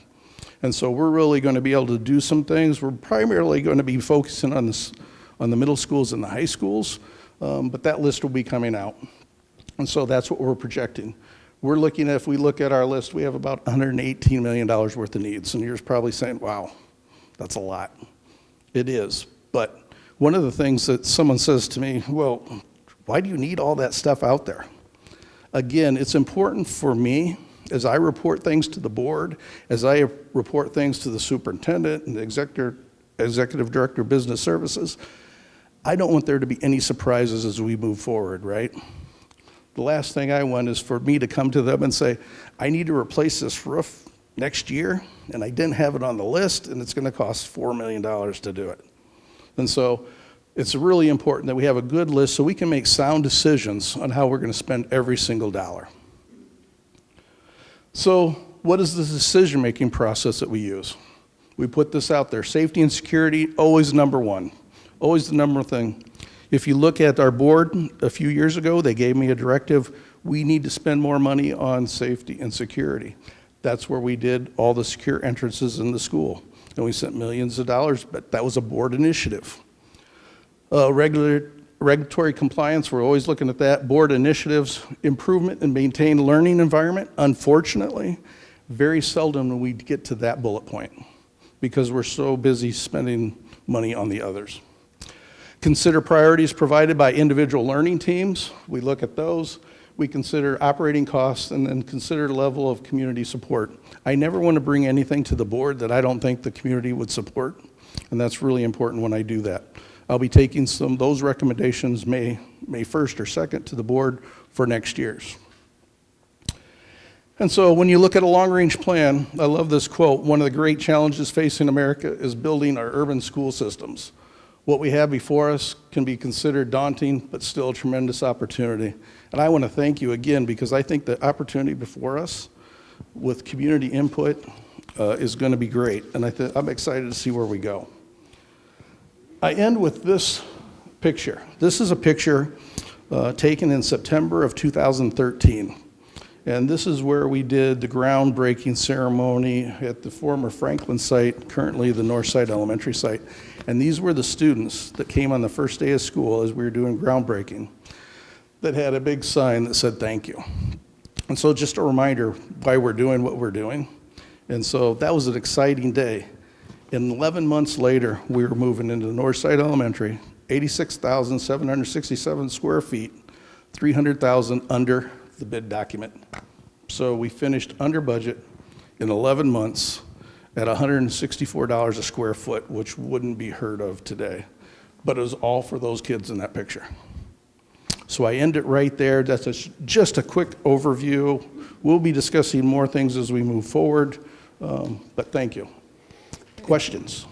And so we're really going to be able to do some things. We're primarily going to be focusing on this, on the middle schools and the high schools, but that list will be coming out. And so that's what we're projecting. We're looking at, if we look at our list, we have about $118 million worth of needs. And you're probably saying, wow, that's a lot. It is. But one of the things that someone says to me, well, why do you need all that stuff out there? Again, it's important for me As I report things to the board, as I report things to the superintendent and the executive director of business services, I don't want there to be any surprises as we move forward, right? The last thing I want is for me to come to them and say, I need to replace this roof next year, and I didn't have it on the list, and it's going to cost $4 million to do it. And so it's really important that we have a good list so we can make sound decisions on how we're going to spend every single dollar. So what is the decision-making process that we use? We put this out there. Safety and security, always number one. Always the number one thing. If you look at our board a few years ago, they gave me a directive, we need to spend more money on safety and security. That's where we did all the secure entrances in the school. And we spent millions of dollars, but that was a board initiative. Regulatory compliance, we're always looking at that. Board initiatives, improvement and maintain learning environment. Unfortunately, very seldom do we get to that bullet point because we're so busy spending money on the others. Consider priorities provided by individual learning teams. We look at those. We consider operating costs and then consider the level of community support. I never want to bring anything to the board that I don't think the community would support, and that's really important when I do that. I'll be taking those recommendations May 1st or 2nd to the board for next year's. And so when you look at a long-range plan, I love this quote, one of the great challenges facing America is building our urban school systems. What we have before us can be considered daunting, but still a tremendous opportunity. And I want to thank you again because I think the opportunity before us with community input is going to be great. And I'm excited to see where we go. I end with this picture. This is a picture taken in September of 2013. And this is where we did the groundbreaking ceremony at the former Franklin site, currently the Northside Elementary site. And these were the students that came on the first day of school as we were doing groundbreaking that had a big sign that said thank you. And so just a reminder why we're doing what we're doing. And so that was an exciting day. And 11 months later, we were moving into Northside Elementary, 86,767 square feet, 300,000 under the bid document. So we finished under budget in 11 months at $164 a square foot, which wouldn't be heard of today. But it was all for those kids in that picture. So I end it right there. That's just a quick overview. We'll be discussing more things as we move forward, but thank you. Questions?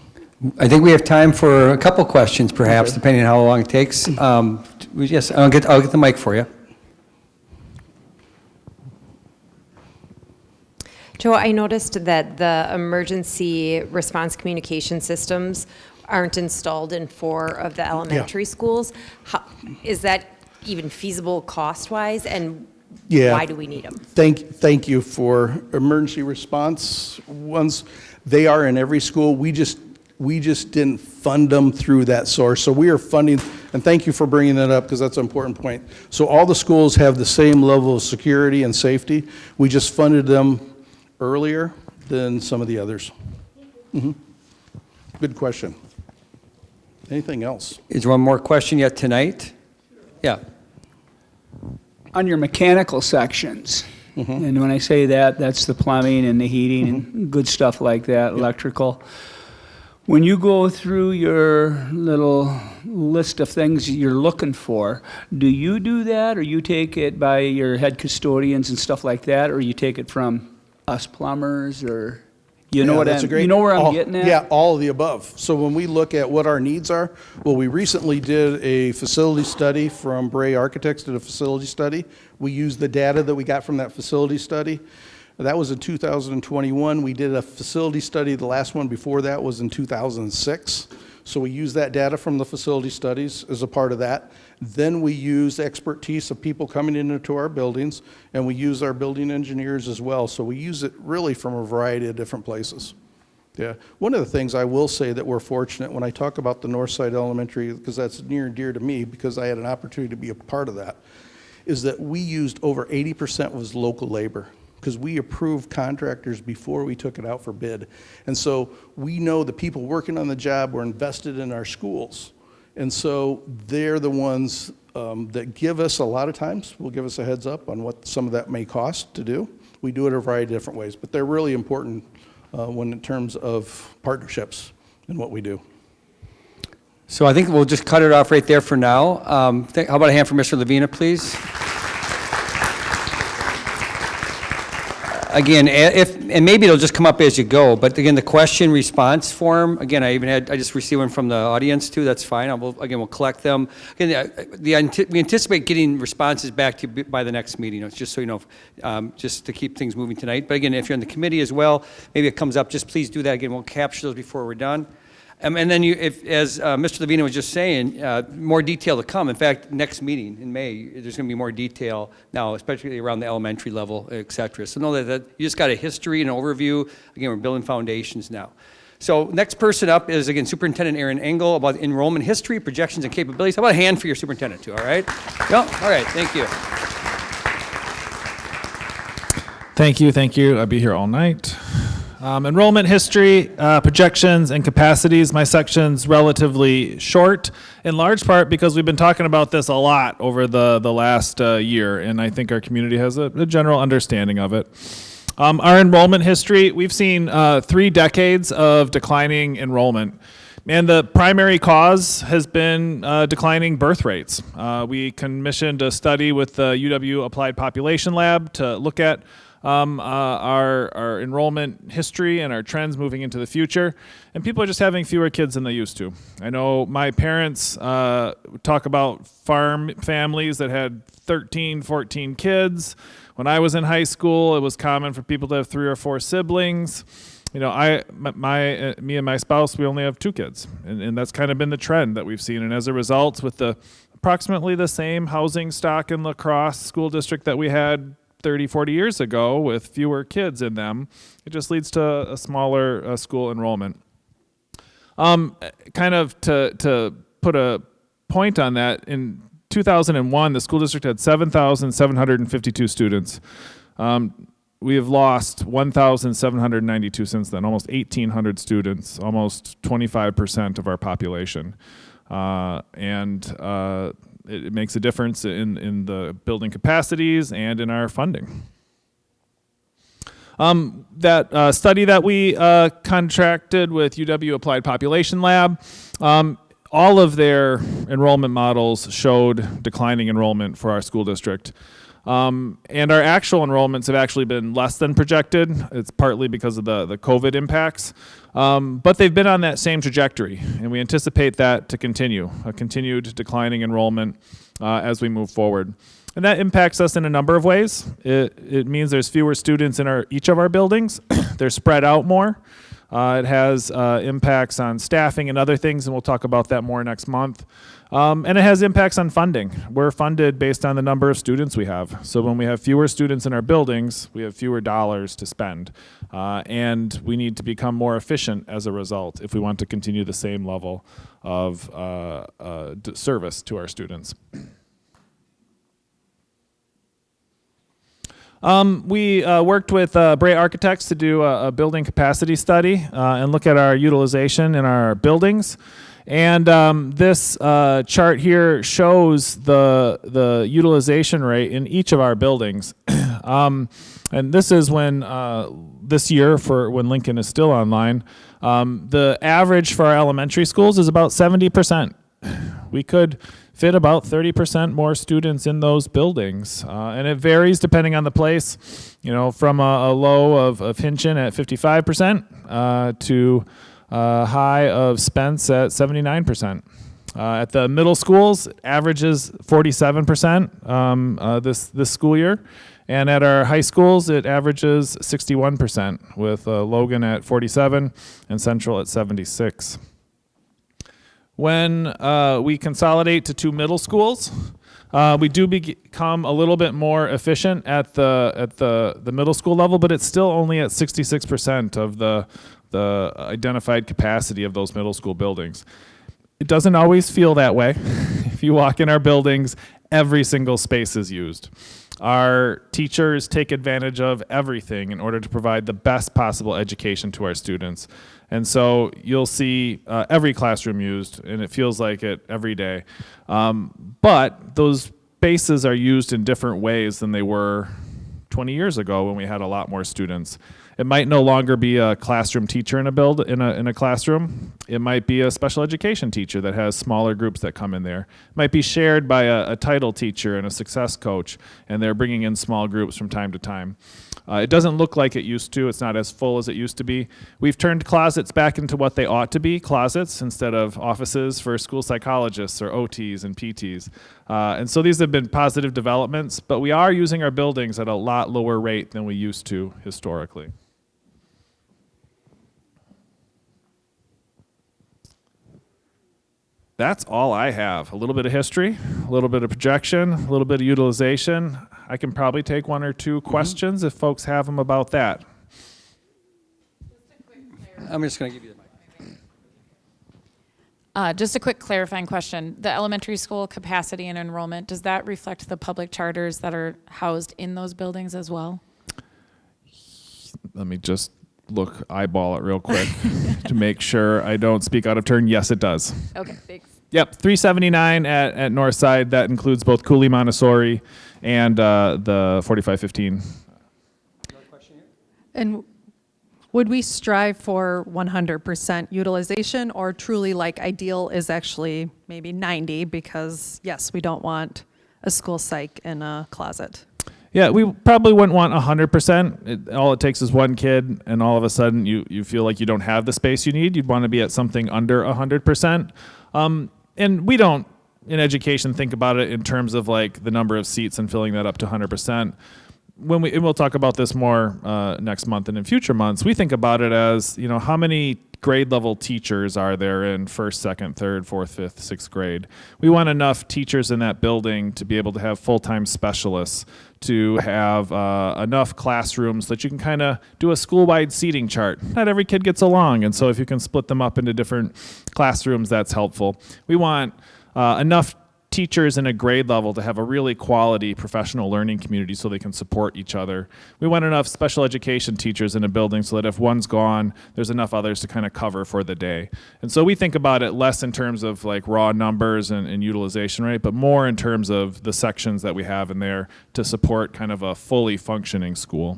I think we have time for a couple questions, perhaps, depending on how long it takes. Yes, I'll get the mic for you. Joe, I noticed that the emergency response communication systems aren't installed in 4 of the elementary schools. Is that even feasible cost-wise, and why do we need them? Thank you for emergency response ones. They are in every school. We just didn't fund them through that source. So we are funding, and thank you for bringing that up because that's an important point. So all the schools have the same level of security and safety. We just funded them earlier than some of the others. Good question. Anything else? Is there one more question yet tonight? Yeah. On your mechanical sections, and when I say that, that's the plumbing and the heating and good stuff like that, electrical. When you go through your little list of things you're looking for, do you do that, or you take it by your head custodians and stuff like that, or you take it from us plumbers, or you know you know where I'm getting at? Yeah, all of the above. So when we look at what our needs are, well, we recently did a facility study from Bray Architects, did a facility study. We used the data that we got from that facility study. That was in 2021. We did a facility study, the last one before that was in 2006. So we used that data from the facility studies as a part of that. Then we use expertise of people coming into our buildings, and we use our building engineers as well. So we use it really from a variety of different places. Yeah. One of the things I will say that we're fortunate when I talk about the Northside Elementary, because that's near and dear to me because I had an opportunity to be a part of that, is that we used over 80% was local labor, because we approved contractors before we took it out for bid. And so we know the people working on the job were invested in our schools. And so they're the ones that give us, a lot of times, will give us a heads up on what some of that may cost to do. We do it a variety of different ways, but they're really important when in terms of partnerships and what we do. So I think we'll just cut it off right there for now. How about a hand for Mr. Lavina, please? Again, and maybe it'll just come up as you go, but again, the question response form, again, I just received one from the audience too, that's fine. We'll collect them. Again, we anticipate getting responses back to you by the next meeting, it's just so you know, just to keep things moving tonight. But again, if you're in the committee as well, maybe it comes up, just please do that. Again, we'll capture those before we're done. And then as Mr. Lavina was just saying, more detail to come. In fact, next meeting in May, there's going to be more detail now, especially around the elementary level, et cetera. So know that you just got a history and an overview. Again, we're building foundations now. So next person up is, again, Superintendent Aaron Engel about enrollment history, projections, and capabilities. How about a hand for your superintendent too, all right? No? All right, thank you. Thank you. I'll be here all night. Enrollment history, projections, and capacities. My section's relatively short, in large part because we've been talking about this a lot over the last year, and I think our community has a general understanding of it. Our enrollment history, we've seen 3 decades of declining enrollment. And the primary cause has been declining birth rates. We commissioned a study with the UW Applied Population Lab to look at our enrollment history and our trends moving into the future, and people are just having fewer kids than they used to. I know my parents talk about farm families that had 13, 14 kids. When I was in high school, it was common for people to have 3 or 4 siblings. You know, me and my spouse, we only have 2 kids, and that's kind of been the trend that we've seen. And as a result, with the approximately the same housing stock in La Crosse school district that we had 30, 40 years ago with fewer kids in them, it just leads to a smaller school enrollment. Kind of to put a point on that, in 2001, the school district had 7,752 students. We have lost 1,792 since then, almost 1,800 students, almost 25% of our population. It makes a difference in the building capacities and in our funding. That study that we contracted with UW Applied Population Lab, all of their enrollment models showed declining enrollment for our school district. And our actual enrollments have actually been less than projected. It's partly because of the COVID impacts. But they've been on that same trajectory, and we anticipate that to continue, a continued declining enrollment as we move forward. And that impacts us in a number of ways. It means there's fewer students in each of our buildings. They're spread out more. It has impacts on staffing and other things, and we'll talk about that more next month. And it has impacts on funding. We're funded based on the number of students we have. So when we have fewer students in our buildings, we have fewer dollars to spend. And we need to become more efficient as a result if we want to continue the same level of service to our students. We worked with Bray Architects to do a building capacity study and look at our utilization in our buildings. And this chart here shows the utilization rate in each of our buildings. And this is when, this year, for when Lincoln is still online, the average for our elementary schools is about 70%. We could fit about 30% more students in those buildings. And it varies depending on the place, you know, from a low of Hinchin at 55% to high of Spence at 79%. At the middle schools, averages 47% this school year. And at our high schools, it averages 61%, with Logan at 47 and Central at 76. When we consolidate to 2 middle schools, we do become a little bit more efficient at the middle school level, but it's still only at 66% of the identified capacity of those middle school buildings. It doesn't always feel that way. If you walk in our buildings, every single space is used. Our teachers take advantage of everything in order to provide the best possible education to our students. And so you'll see every classroom used, and it feels like it every day. But those spaces are used in different ways than they were 20 years ago when we had a lot more students. It might no longer be a classroom teacher in a classroom. It might be a special education teacher that has smaller groups that come in there. It might be shared by a title teacher and a success coach, and they're bringing in small groups from time to time. It doesn't look like it used to. It's not as full as it used to be. We've turned closets back into what they ought to be, closets, instead of offices for school psychologists or OTs and PTs. And so these have been positive developments, but we are using our buildings at a lot lower rate than we used to historically. That's all I have. A little bit of history, a little bit of projection, a little bit of utilization. I can probably take one or two questions if folks have them about that. I'm just going to give you the mic. Just a quick clarifying question. The elementary school capacity and enrollment, does that reflect the public charters that are housed in those buildings as well? Let me just eyeball it real quick to make sure I don't speak out of turn. Yes, it does. Okay, thanks. Yep, 379 at Northside. That includes both Cooley Montessori and the 4515. And would we strive for 100% utilization, or truly like ideal is actually maybe 90, because yes, we don't want a school psych in a closet? Yeah, we probably wouldn't want 100%. All it takes is one kid, and all of a sudden you feel like you don't have the space you need. You'd want to be at something under 100%. And we don't, in education, think about it in terms of like the number of seats and filling that up to 100%. And we'll talk about this more next month and in future months. We think about it as, how many grade level teachers are there in first, second, third, fourth, fifth, sixth grade? We want enough teachers in that building to be able to have full-time specialists, to have enough classrooms that you can kind of do a school-wide seating chart. Not every kid gets along, and so if you can split them up into different classrooms, that's helpful. We want enough teachers in a grade level to have a really quality professional learning community so they can support each other. We want enough special education teachers in a building so that if one's gone, there's enough others to kind of cover for the day. And so we think about it less in terms of like raw numbers and utilization rate, but more in terms of the sections that we have in there to support kind of a fully functioning school.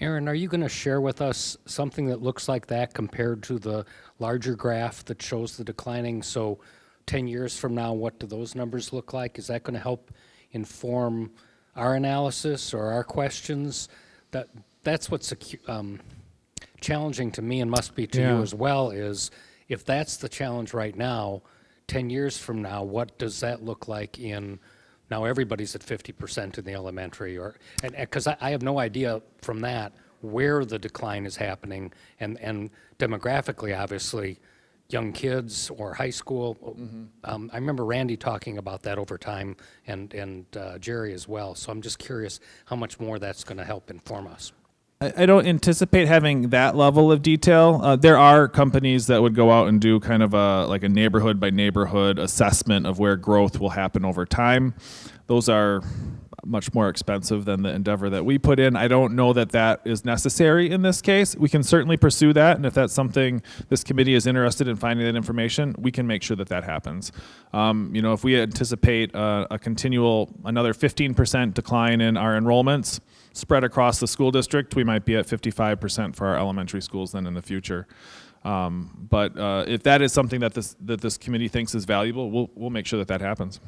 Aaron, are you going to share with us something that looks like that compared to the larger graph that shows the declining? So 10 years from now, what do those numbers look like? Is that going to help inform our analysis or our questions? That's what's challenging to me, and must be to you as well, is if that's the challenge right now, 10 years from now, what does that look like in, now everybody's at 50% in the elementary, and because I have no idea from that where the decline is happening, and demographically, obviously, young kids or high school. Mm-hmm. I remember Randy talking about that over time, and Jerry as well. So I'm just curious how much more that's going to help inform us. I don't anticipate having that level of detail. There are companies that would go out and do kind of a neighborhood by neighborhood assessment of where growth will happen over time. Those are much more expensive than the endeavor that we put in. I don't know that that is necessary in this case. We can certainly pursue that, and if that's something this committee is interested in finding that information, we can make sure that that happens. If we anticipate a continual, another 15% decline in our enrollments spread across the school district, we might be at 55% for our elementary schools then in the future. But if that is something that this committee thinks is valuable, we'll make sure that that happens.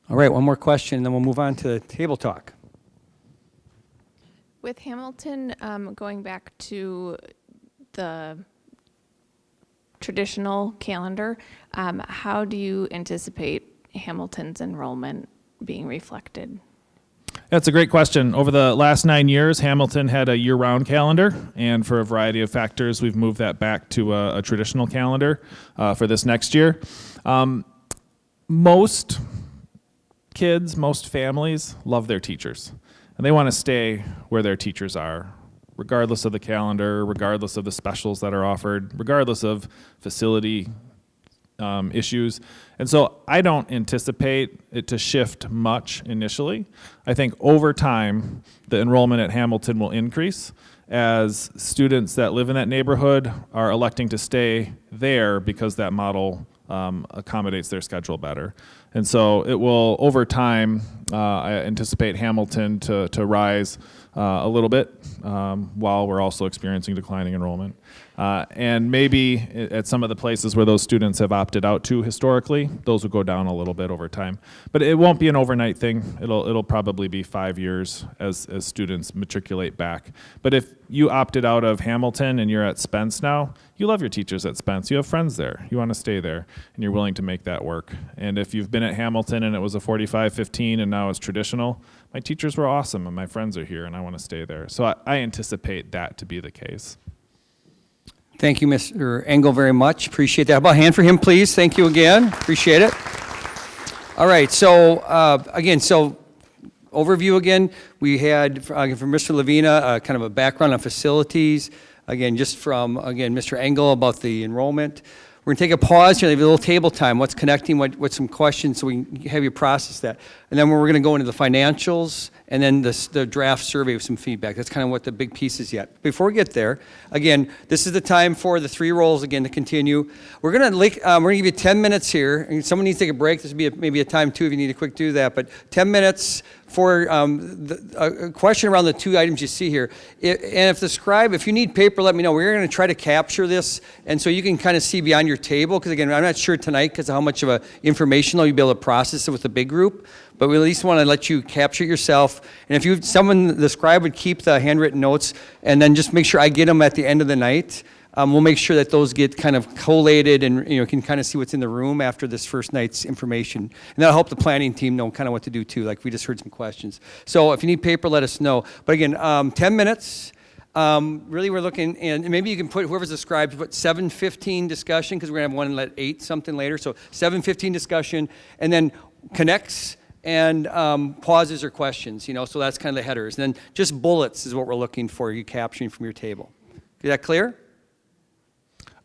All right, one more question, and then we'll move on to table talk. With Hamilton, going back to the traditional calendar, how do you anticipate Hamilton's enrollment being reflected? That's a great question. Over the last 9 years, Hamilton had a year-round calendar, and for a variety of factors, we've moved that back to a traditional calendar for this next year. Most kids, most families love their teachers, and they want to stay where their teachers are, regardless of the calendar, regardless of the specials that are offered, regardless of facility issues. And so I don't anticipate it to shift much initially. I think over time, the enrollment at Hamilton will increase as students that live in that neighborhood are electing to stay there because that model accommodates their schedule better. And so it will, over time, I anticipate Hamilton to rise a little bit while we're also experiencing declining enrollment. And maybe at some of the places where those students have opted out to historically, those will go down a little bit over time. But it won't be an overnight thing. It'll probably be 5 years as students matriculate back. But if you opted out of Hamilton and you're at Spence now, you love your teachers at Spence. You have friends there. You want to stay there, and you're willing to make that work. And if you've been at Hamilton and it was a 45-15 and now it's traditional, my teachers were awesome and my friends are here and I want to stay there. So I anticipate that to be the case. Thank you, Mr. Engel, very much. Appreciate that. How about a hand for him, please? Thank you again. Appreciate it. All right, so again, overview again. We had from Mr. Levina kind of a background on facilities. Again, just from, Mr. Engel about the enrollment. We're going to take a pause here, have a little table time. What's connecting, what's some questions so we can have you process that. And then we're going to go into the financials and then the draft survey with some feedback. That's kind of what the big piece is yet. Before we get there, again, this is the time for the 3 roles again to continue. We're going to give you 10 minutes here. And someone needs to take a break. This would be maybe a time too if you need to quick do that. But 10 minutes for a question around the 2 items you see here. And if you need paper, let me know. We're going to try to capture this, and so you can kind of see beyond your table, because again, I'm not sure tonight because of how much of a informational you'll be able to process it with a big group, but we at least want to let you capture it yourself. And if the scribe would keep the handwritten notes, and then just make sure I get them at the end of the night. We'll make sure that those get kind of collated and can kind of see what's in the room after this first night's information. And that'll help the planning team know kind of what to do too, like we just heard some questions. So if you need paper, let us know. But again, 10 minutes. Really we're looking, and maybe you can put, whoever's the scribe, put 7:15 discussion, because we're going to have one at 8 something later. So 7:15 discussion, and then connects and pauses or questions, so that's kind of the headers. And then just bullets is what we're looking for, you capturing from your table. Is that clear?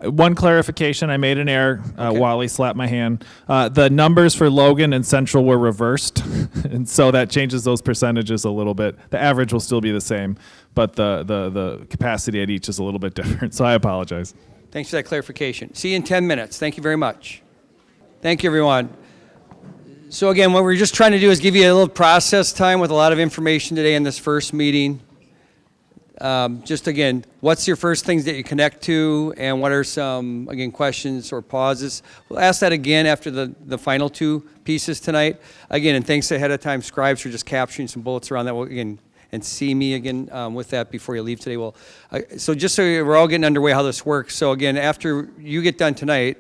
One clarification, I made an error. Wally slapped my hand. The numbers for Logan and Central were reversed, and so that changes those percentages a little bit. The average will still be the same, but the capacity at each is a little bit different, so I apologize. Thanks for that clarification. See you in 10 minutes. Thank you very much. Thank you, everyone. So again, what we're just trying to do is give you a little process time with a lot of information today in this first meeting. Just again, what's your first things that you connect to, and what are some, again, questions or pauses? We'll ask that again after the final 2 pieces tonight. Again, and thanks ahead of time, scribes, for just capturing some bullets around that. We'll, again, and see me again with that before you leave today. Well, so just so we're all getting underway how this works. So again, after you get done tonight,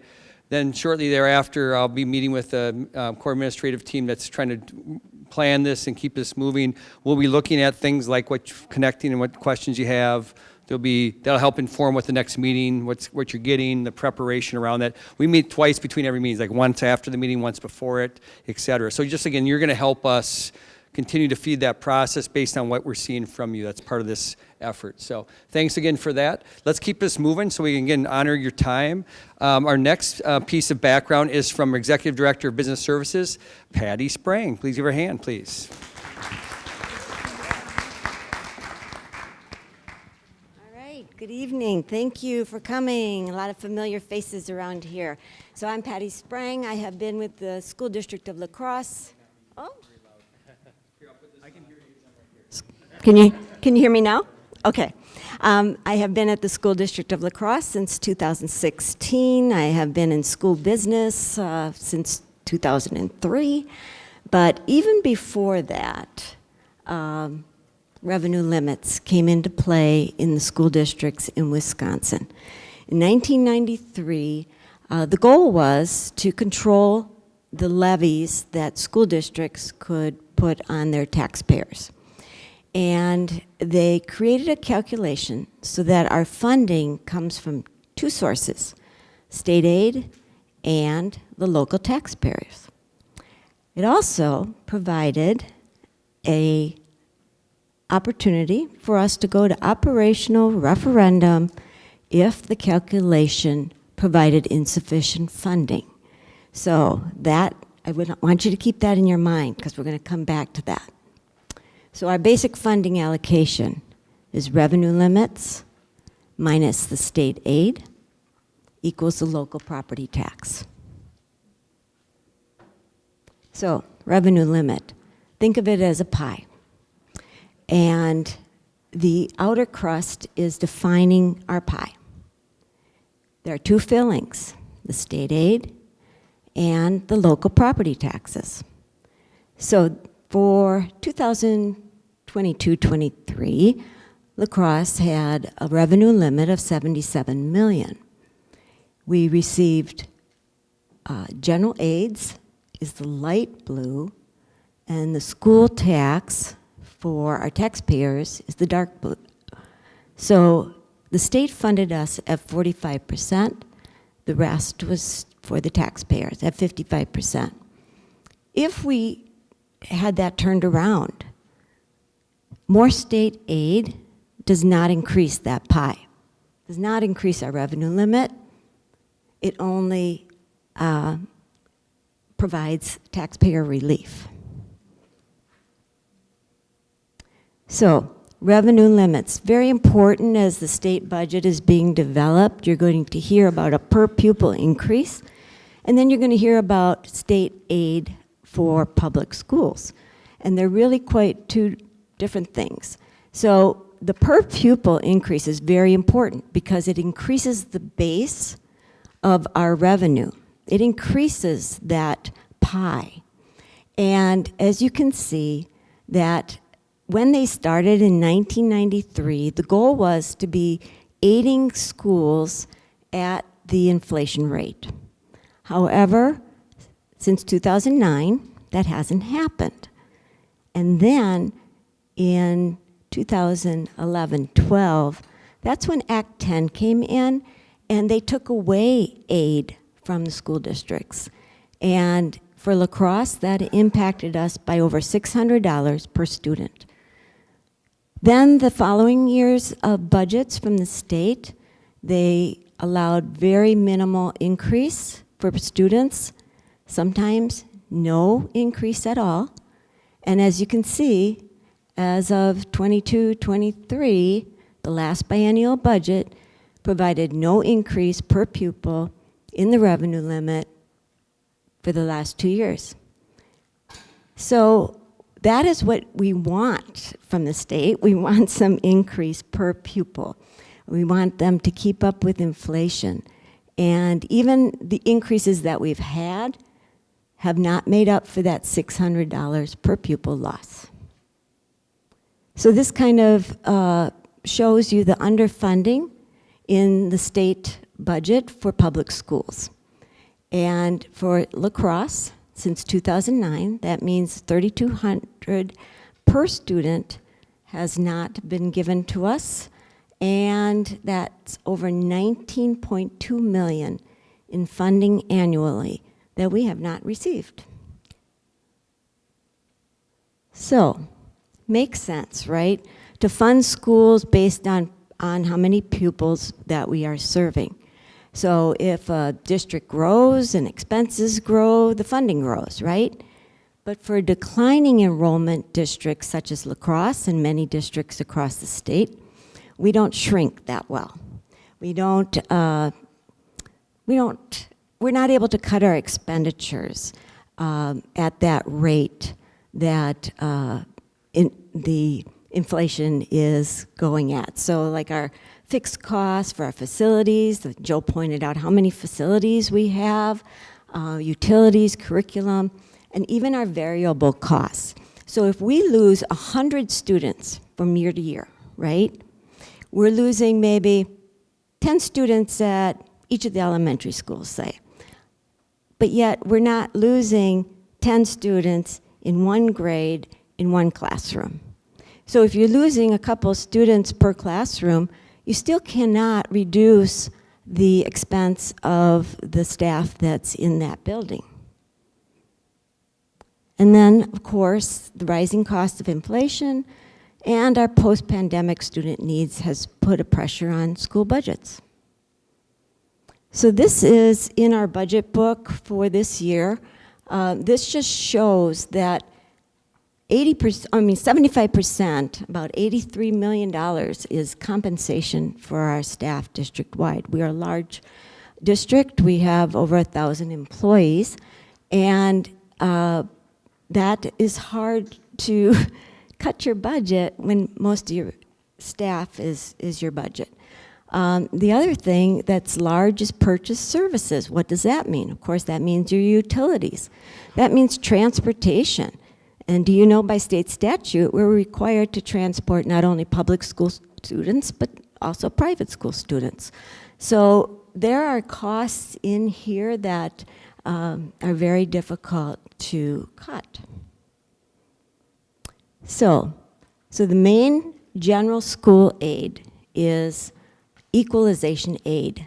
then shortly thereafter, I'll be meeting with the core administrative team that's trying to plan this and keep this moving. We'll be looking at things like connecting and what questions you have. That'll help inform what the next meeting, what you're getting, the preparation around that. We meet twice between every meeting, like once after the meeting, once before it, et cetera. So just again, you're going to help us continue to feed that process based on what we're seeing from you. That's part of this effort. So thanks again for that. Let's keep this moving so we can again honor your time. Our next piece of background is from Executive Director of Business Services, Patty Sprang. Please give her a hand, please. All right, good evening. Thank you for coming. A lot of familiar faces around here. So I'm Patty Sprang. I have been with the School District of La Crosse. Oh. Can you hear me now? Okay. I have been at the School District of La Crosse since 2016. I have been in school business since 2003. But even before that, revenue limits came into play in the school districts in Wisconsin. In 1993, the goal was to control the levies that school districts could put on their taxpayers. And they created a calculation so that our funding comes from 2 sources, state aid and the local taxpayers. It also provided an opportunity for us to go to operational referendum if the calculation provided insufficient funding. So that, I would want you to keep that in your mind, because we're going to come back to that. So our basic funding allocation is revenue limits minus the state aid equals the local property tax. So, revenue limit. Think of it as a pie. And the outer crust is defining our pie. There are two fillings, the state aid and the local property taxes. So for 2022-23, La Crosse had a revenue limit of $77 million. We received general aids is the light blue, and the school tax for our taxpayers is the dark blue. So the state funded us at 45%. The rest was for the taxpayers at 55%. If we had that turned around, more state aid does not increase that pie, does not increase our revenue limit. It only provides taxpayer relief. So, revenue limits, very important as the state budget is being developed. You're going to hear about a per pupil increase, and then you're going to hear about state aid for public schools. And they're really quite two different things. So the per pupil increase is very important because it increases the base of our revenue. It increases that pie. And as you can see, that when they started in 1993, the goal was to be aiding schools at the inflation rate. However, since 2009, that hasn't happened. And then in 2011-12, that's when Act 10 came in, and they took away aid from the school districts. And for La Crosse, that impacted us by over $600 per student. Then the following years of budgets from the state, they allowed very minimal increase for students, sometimes no increase at all. And as you can see, as of 22-23, the last biennial budget provided no increase per pupil in the revenue limit for the last 2 years. So that is what we want from the state. We want some increase per pupil. We want them to keep up with inflation. And even the increases that we've had have not made up for that $600 per pupil loss. So this kind of shows you the underfunding in the state budget for public schools. And for La Crosse, since 2009, that means $3,200 per student has not been given to us, and that's over $19.2 million in funding annually that we have not received. So, makes sense, right? To fund schools based on how many pupils that we are serving. So if a district grows and expenses grow, the funding grows, right? But for declining enrollment districts such as La Crosse and many districts across the state, we don't shrink that well. We're not able to cut our expenditures at that rate that the inflation is going at. So like our fixed costs for our facilities, Joe pointed out how many facilities we have, utilities, curriculum, and even our variable costs. So if we lose 100 students from year to year, right? We're losing maybe 10 students at each of the elementary schools, say. But yet we're not losing 10 students in one grade in one classroom. So if you're losing a couple students per classroom, you still cannot reduce the expense of the staff that's in that building. And then, of course, the rising cost of inflation and our post-pandemic student needs has put a pressure on school budgets. So this is in our budget book for this year. This just shows that 75%, about $83 million is compensation for our staff district-wide. We are a large district. We have over 1,000 employees. And that is hard to cut your budget when most of your staff is your budget. The other thing that's large is purchase services. What does that mean? Of course, that means your utilities. That means transportation. And do you know by state statute, we're required to transport not only public school students, but also private school students. So there are costs in here that are very difficult to cut. So the main general school aid is equalization aid.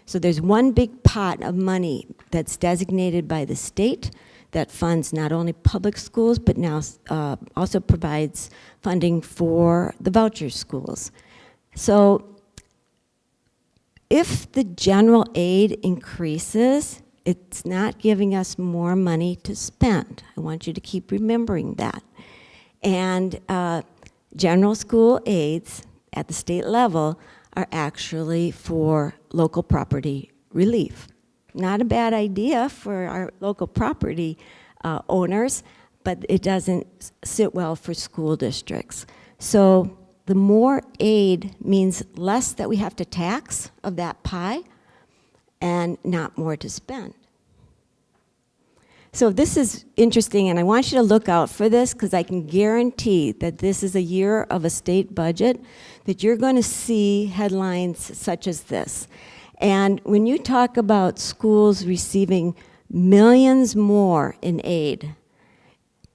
So there's one big pot of money that's designated by the state that funds not only public schools, but now also provides funding for the voucher schools. So if the general aid increases, it's not giving us more money to spend. I want you to keep remembering that. And general school aids at the state level are actually for local property relief. Not a bad idea for our local property owners, but it doesn't sit well for school districts. So the more aid means less that we have to tax of that pie and not more to spend. So this is interesting, and I want you to look out for this because I can guarantee that this is a year of a state budget that you're going to see headlines such as this. And when you talk about schools receiving millions more in aid,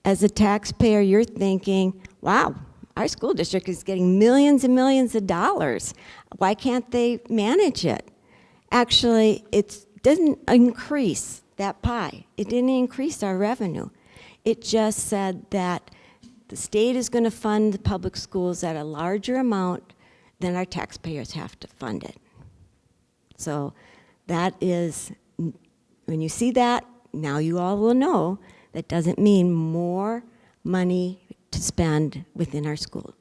as a taxpayer, you're thinking, wow, our school district is getting millions and millions of dollars. Why can't they manage it? Actually, it didn't increase that pie. It didn't increase our revenue. It just said that the state is going to fund the public schools at a larger amount than our taxpayers have to fund it. So that is, when you see that, now you all will know that doesn't mean more money to spend within our school.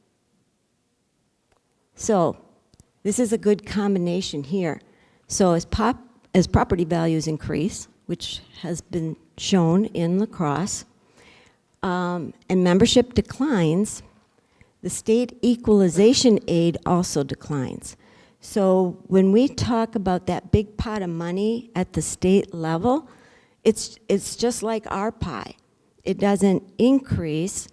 So this is a good combination here. So as property values increase, which has been shown in La Crosse, and membership declines, the state equalization aid also declines. So when we talk about that big pot of money at the state level, it's just like our pie. It doesn't increase,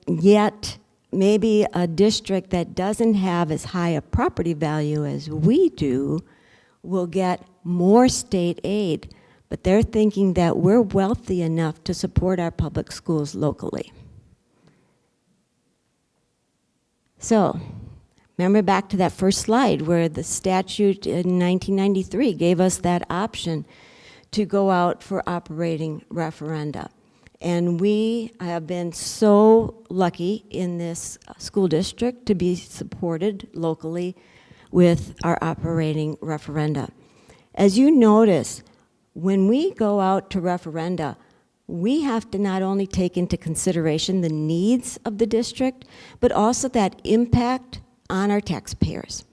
yet maybe a district that doesn't have as high a property value as we do will get more state aid, but they're thinking that we're wealthy enough to support our public schools locally. So, remember back to that first slide where the statute in 1993 gave us that option to go out for operating referenda. And we have been so lucky in this school district to be supported locally with our operating referenda. As you notice, when we go out to referenda, we have to not only take into consideration the needs of the district, but also that impact on our taxpayers.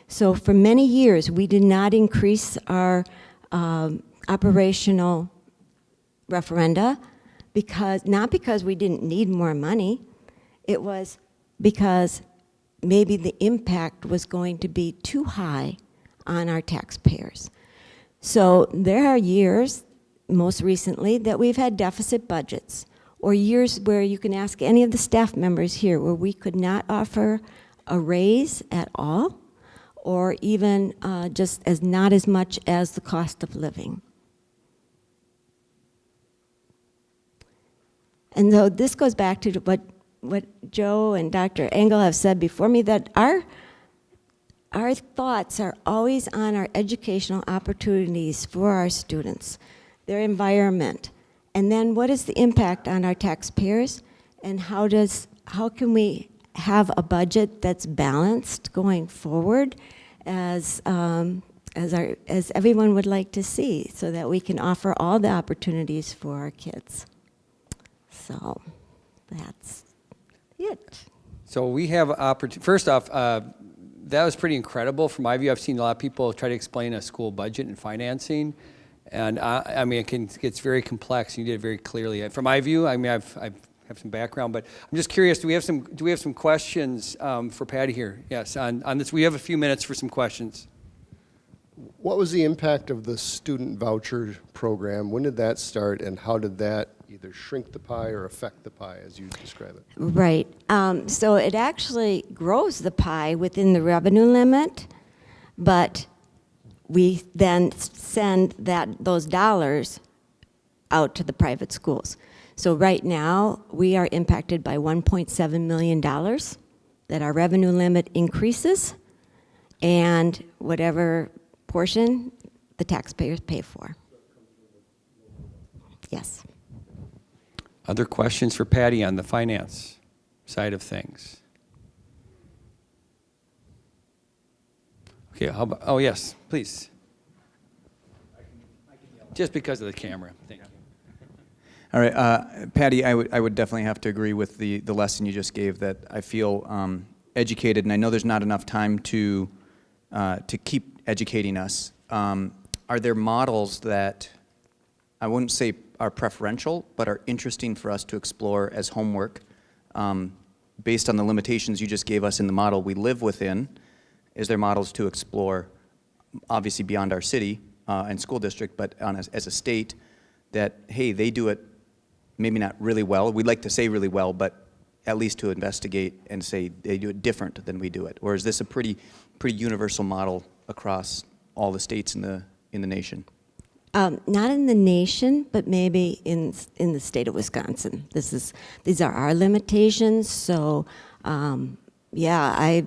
So for many years, we did not increase our operational referenda, not because we didn't need more money, it was because maybe the impact was going to be too high on our taxpayers. So there are years, most recently, that we've had deficit budgets, or years where you can ask any of the staff members here where we could not offer a raise at all, or even just as not as much as the cost of living. And so this goes back to what Joe and Dr. Engel have said before me, that our thoughts are always on our educational opportunities for our students, their environment, and then what is the impact on our taxpayers, and how can we have a budget that's balanced going forward as everyone would like to see, so that we can offer all the opportunities for our kids. So that's it. So we have opportunity. First off, that was pretty incredible from my view. I've seen a lot of people try to explain a school budget and financing, And I mean, it gets very complex. You did it very clearly. From my view, I mean, I have some background, but I'm just curious. Do we have some questions for Patty here? Yes, on this. We have a few minutes for some questions. What was the impact of the student voucher program? When did that start, and how did that either shrink the pie or affect the pie, as you describe it? Right. So it actually grows the pie within the revenue limit, but we then send those dollars out to the private schools. So right now, we are impacted by $1.7 million that our revenue limit increases, and whatever portion the taxpayers pay for. Yes. Other questions for Patty on the finance side of things? Okay, how about, oh yes, please. Just because of the camera, thank you. All right, Patty, I would definitely have to agree with the lesson you just gave, that I feel educated, and I know there's not enough time to keep educating us. Are there models that I wouldn't say are preferential, but are interesting for us to explore as homework, based on the limitations you just gave us in the model we live within? Is there models to explore, obviously beyond our city and school district, but as a state, that, hey, they do it maybe not really well. We'd like to say really well, but at least to investigate and say they do it different than we do it? Or is this a pretty universal model across all the states in the nation? Not in the nation, but maybe in the state of Wisconsin. These are our limitations. So, yeah,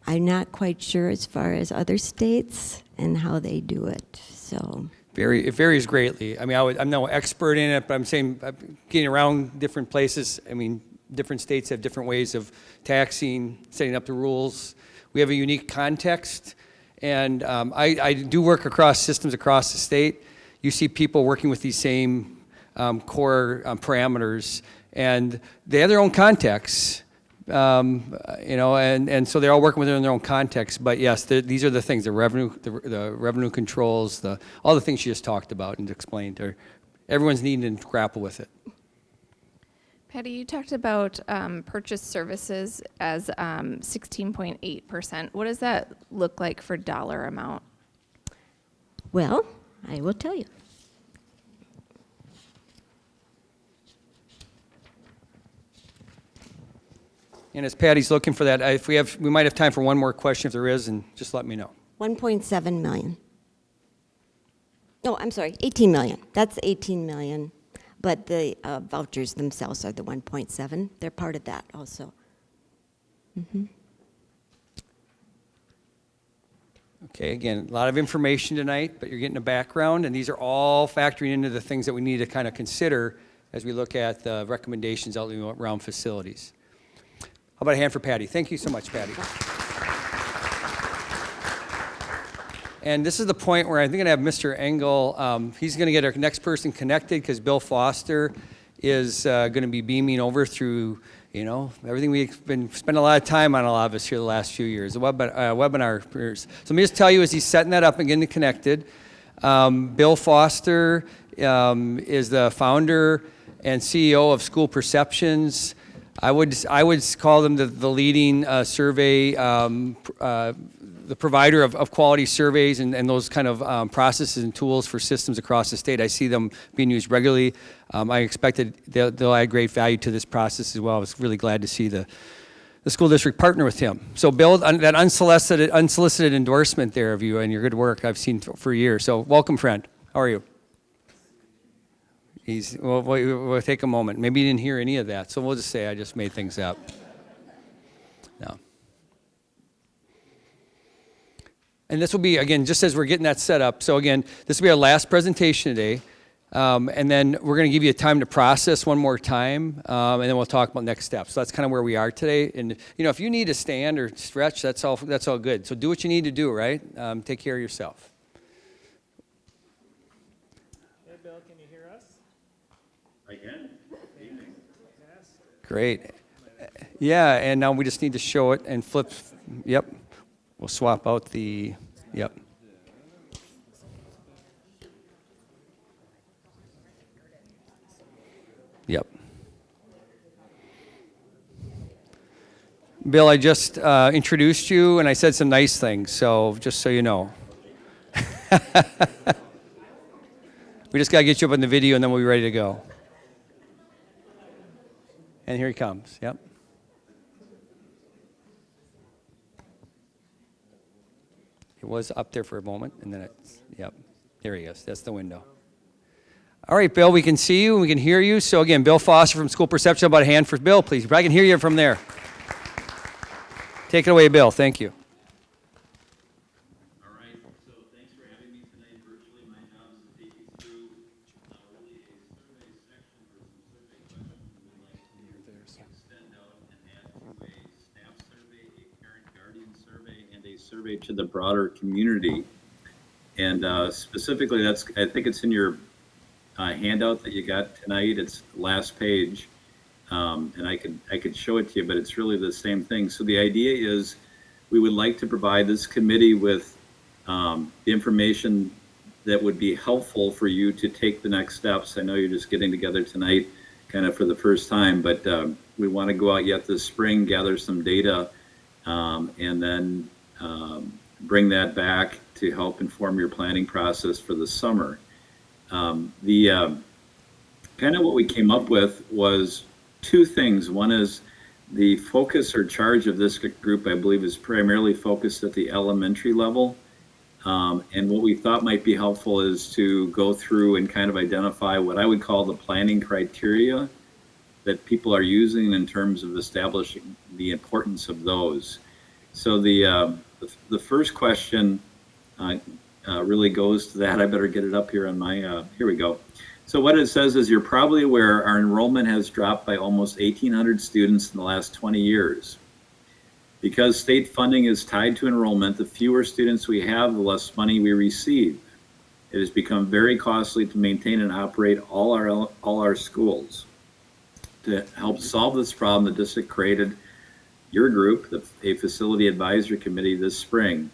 I'm not quite sure as far as other states and how they do it. So. It varies greatly. I mean, I'm no expert in it, but I'm saying getting around different places. I mean, different states have different ways of taxing, setting up the rules. We have a unique context, and I do work across systems across the state. You see people working with these same core parameters, and they have their own contexts, and so they're all working within their own context. But yes, these are the things: the revenue controls, all the things you just talked about and explained. Everyone's needing to grapple with it. Patty, you talked about purchase services as 16.8%. What does that look like for dollar amount? Well, I will tell you. And as Patty's looking for that, if we might have time for one more question if there is, and just let me know. 1.7 million. No, I'm sorry, 18 million. That's 18 million. But the vouchers themselves are the 1.7. They're part of that also. Mm-hmm. Okay, again, a lot of information tonight, but you're getting a background, and these are all factoring into the things that we need to kind of consider as we look at the recommendations out around facilities. How about a hand for Patty? Thank you so much, Patty. And this is the point where I think I'm going to have Mr. Engel, he's going to get our next person connected because Bill Foster is going to be beaming over through, everything we've been spending a lot of time on, a lot of us here the last few years, the webinar. So let me just tell you, as he's setting that up and getting connected, Bill Foster is the founder and CEO of School Perceptions. I would call them the leading survey, the provider of quality surveys and those kind of processes and tools for systems across the state. I see them being used regularly. I expected they'll add great value to this process as well. I was really glad to see the school district partner with him. So Bill, that unsolicited endorsement there of you and your good work I've seen for years. So welcome, friend. How are you? We'll take a moment. Maybe you didn't hear any of that, so we'll just say I just made things up. No. And this will be, again, just as we're getting that set up. So again, this will be our last presentation today. And then we're going to give you time to process one more time, and then we'll talk about next steps. So that's kind of where we are today. And if you need to stand or stretch, that's all good. So do what you need to do, right? Take care of yourself. Hey, Bill, can you hear us? I can. Great. Yeah, and now we just need to show it and flip. Yep. We'll swap out the, yep. Yep. Bill, I just introduced you and I said some nice things, so just so you know. We just got to get you up on the video and then we'll be ready to go. And here he comes. Yep. It was up there for a moment and then it's, yep. There he is. That's the window. All right, Bill, we can see you and we can hear you. So again, Bill Foster from School Perception. About a hand for Bill, please. I can hear you from there. Take it away, Bill. Thank you. All right, so thanks for having me tonight virtually. My job is to take you through really a survey section or some survey questions we would like to extend out and add to a staff survey, a parent guardian survey, and a survey to the broader community. And specifically, I think it's in your handout that you got tonight. It's the last page. And I could show it to you, but it's really the same thing. So the idea is we would like to provide this committee with the information that would be helpful for you to take the next steps. I know you're just getting together tonight kind of for the first time, but we want to go out yet this spring, gather some data, and then bring that back to help inform your planning process for the summer. Kind of what we came up with was two things. One is the focus or charge of this group, I believe, is primarily focused at the elementary level. And what we thought might be helpful is to go through and kind of identify what I would call the planning criteria that people are using in terms of establishing the importance of those. So the first question really goes to that. I better get it up here on my, here we go. So what it says is, you're probably aware our enrollment has dropped by almost 1,800 students in the last 20 years. Because state funding is tied to enrollment, the fewer students we have, the less money we receive. It has become very costly to maintain and operate all our schools. To help solve this problem, the district created your group, a facility advisory committee, this spring.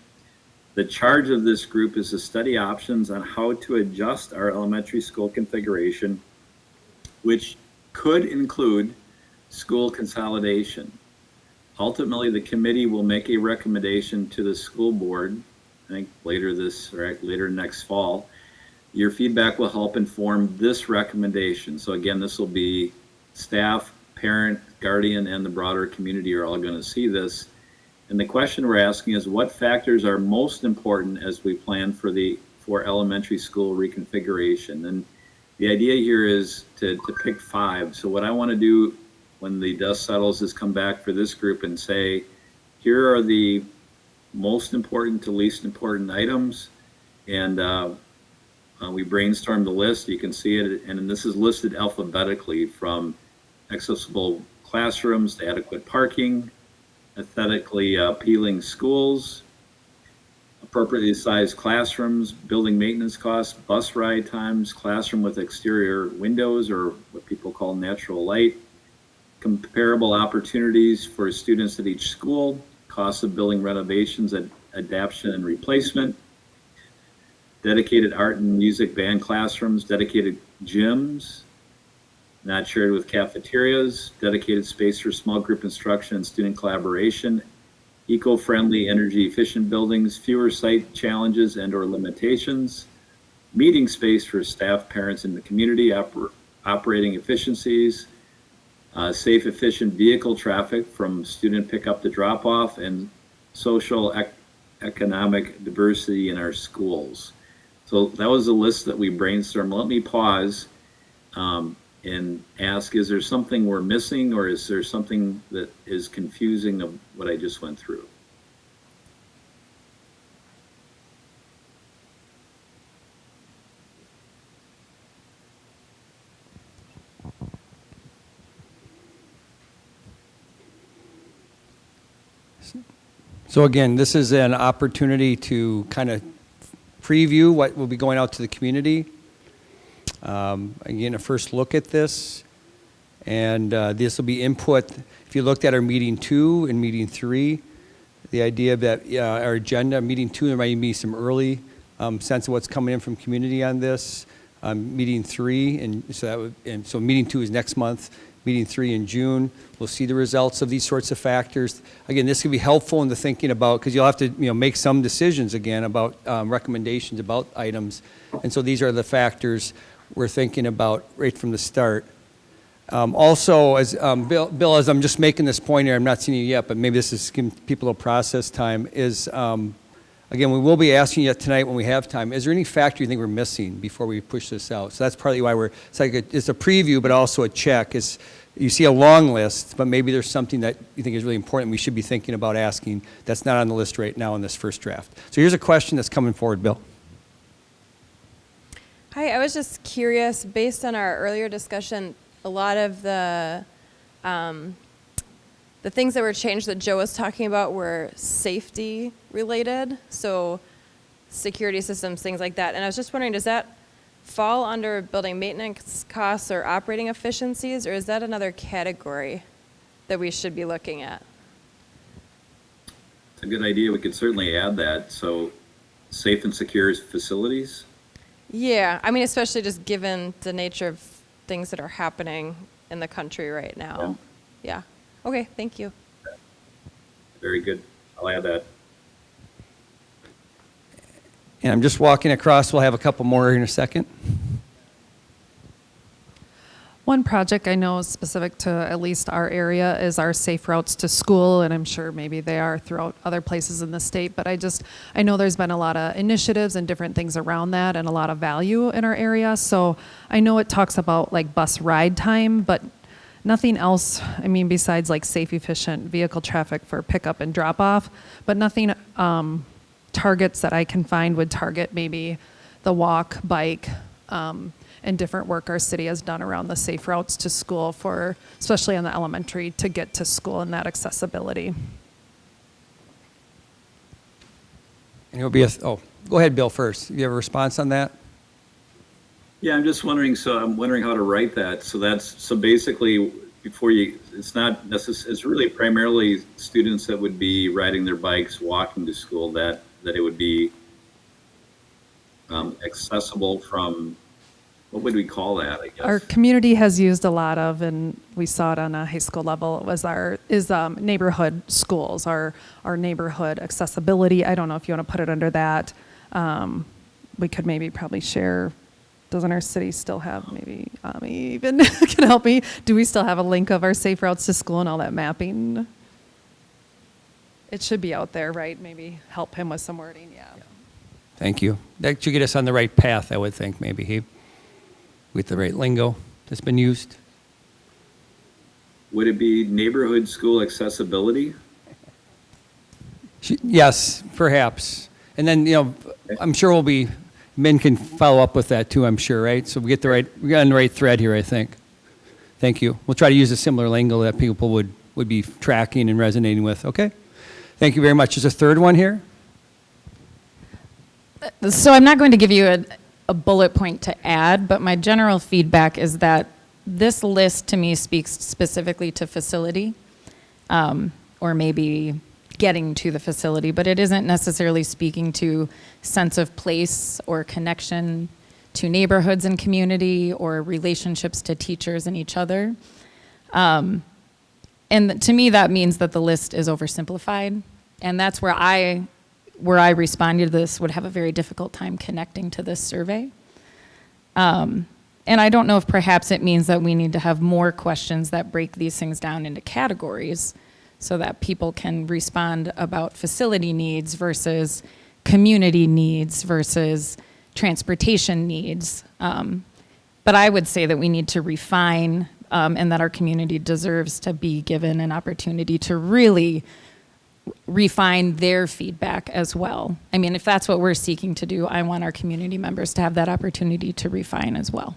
The charge of this group is to study options on how to adjust our elementary school configuration, which could include school consolidation. Ultimately, the committee will make a recommendation to the school board, I think later next fall. Your feedback will help inform this recommendation. So again, this will be staff, parent, guardian, and the broader community are all going to see this. And the question we're asking is, what factors are most important as we plan for elementary school reconfiguration? And the idea here is to pick 5. So what I want to do when the dust settles is come back for this group and say, here are the most important to least important items. And we brainstormed the list. You can see it. And this is listed alphabetically from accessible classrooms to adequate parking, aesthetically appealing schools, appropriately sized classrooms, building maintenance costs, bus ride times, classroom with exterior windows or what people call natural light, comparable opportunities for students at each school, costs of building renovations, adaptation and replacement, dedicated art and music band classrooms, dedicated gyms, not shared with cafeterias, dedicated space for small group instruction and student collaboration, eco-friendly, energy-efficient buildings, fewer site challenges and or limitations, meeting space for staff, parents, and the community, operating efficiencies, safe, efficient vehicle traffic from student pickup to drop-off, and social economic diversity in our schools. So that was a list that we brainstormed. Let me pause and ask, is there something we're missing, or is there something that is confusing of what I just went through? So again, this is an opportunity to kind of preview what will be going out to the community. Again, a first look at this, and this will be input. If you looked at our meeting 2 and meeting 3, the idea that our agenda, meeting 2, there might be some early sense of what's coming in from community on this. meeting 3, and so meeting 2 is next month, meeting 3 in June. We'll see the results of these sorts of factors. Again, this can be helpful in the thinking about, because you'll have to make some decisions again about recommendations about items. And so these are the factors we're thinking about right from the start. Also, as Bill, as I'm just making this point here, I'm not seeing you yet, but maybe this is giving people a process time, is again, we will be asking you tonight when we have time, is there any factor you think we're missing before we push this out? So that's partly why it's a preview, but also a check. Is you see a long list, but maybe there's something that you think is really important we should be thinking about asking that's not on the list right now in this first draft. So here's a question that's coming forward, Bill. Hi, I was just curious, based on our earlier discussion, a lot of the things that were changed that Joe was talking about were safety related, so security systems, things like that. And I was just wondering, does that fall under building maintenance costs or operating efficiencies, or is that another category that we should be looking at? It's a good idea. We could certainly add that. So safe and secure facilities. Yeah, I mean, especially just given the nature of things that are happening in the country right now. Yeah. Okay, thank you. Very good. I'll add that. And I'm just walking across. We'll have a couple more in a second. One project I know is specific to at least our area is our safe routes to school, and I'm sure maybe they are throughout other places in the state, but I know there's been a lot of initiatives and different things around that and a lot of value in our area. So I know it talks about like bus ride time, but nothing else, I mean, besides like safe, efficient vehicle traffic for pickup and drop off, but nothing targets that I can find would target maybe the walk, bike, and different work our city has done around the safe routes to school for, especially on the elementary, to get to school and that accessibility. And it'll be go ahead, Bill, first. You have a response on that? Yeah, I'm just wondering. So I'm wondering how to write that. So basically, it's not necessarily. It's really primarily students that would be riding their bikes, walking to school. That it would be accessible from. What would we call that? I guess Our community has used a lot of, and we saw it on a high school level. It was neighborhood schools, our neighborhood accessibility. I don't know if you want to put it under that. We could probably share. Doesn't our city still have, maybe Ami even can help me, do we still have a link of our safe routes to school and all that mapping? It should be out there, right? Maybe help him with some wording, yeah. Thank you. That should get us on the right path, I would think, maybe, with the right lingo that's been used. Would it be neighborhood school accessibility? Yes, perhaps. And then, I'm sure men can follow up with that too, I'm sure, right? So we got on the right thread here, I think. Thank you. We'll try to use a similar lingo that people would be tracking and resonating with. Okay? Thank you very much. There's a third one here. So I'm not going to give you a bullet point to add, but my general feedback is that this list to me speaks specifically to facility, or maybe getting to the facility, but it isn't necessarily speaking to sense of place or connection to neighborhoods and community or relationships to teachers and each other. And to me, that means that the list is oversimplified, and that's where I responded to this would have a very difficult time connecting to this survey. And I don't know if perhaps it means that we need to have more questions that break these things down into categories so that people can respond about facility needs versus community needs versus transportation needs. But I would say that we need to refine and that our community deserves to be given an opportunity to really refine their feedback as well. I mean, if that's what we're seeking to do, I want our community members to have that opportunity to refine as well.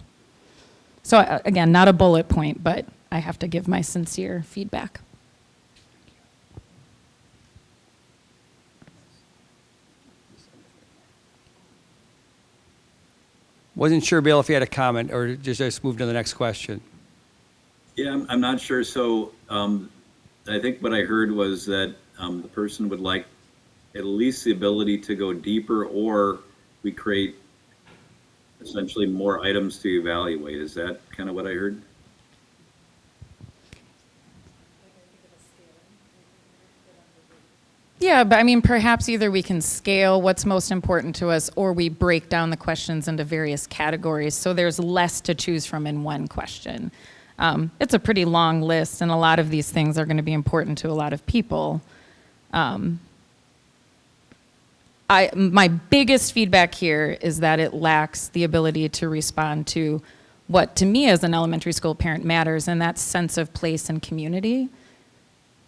So again, not a bullet point, but I have to give my sincere feedback. Wasn't sure, Bill, if you had a comment or just move to the next question. Yeah, I'm not sure. So I think what I heard was that the person would like at least the ability to go deeper, or we create essentially more items to evaluate. Is that kind of what I heard? Yeah, but I mean, perhaps either we can scale what's most important to us, or we break down the questions into various categories so there's less to choose from in one question. It's a pretty long list, and a lot of these things are going to be important to a lot of people. My biggest feedback here is that it lacks the ability to respond to what, to me as an elementary school parent, matters, and that sense of place and community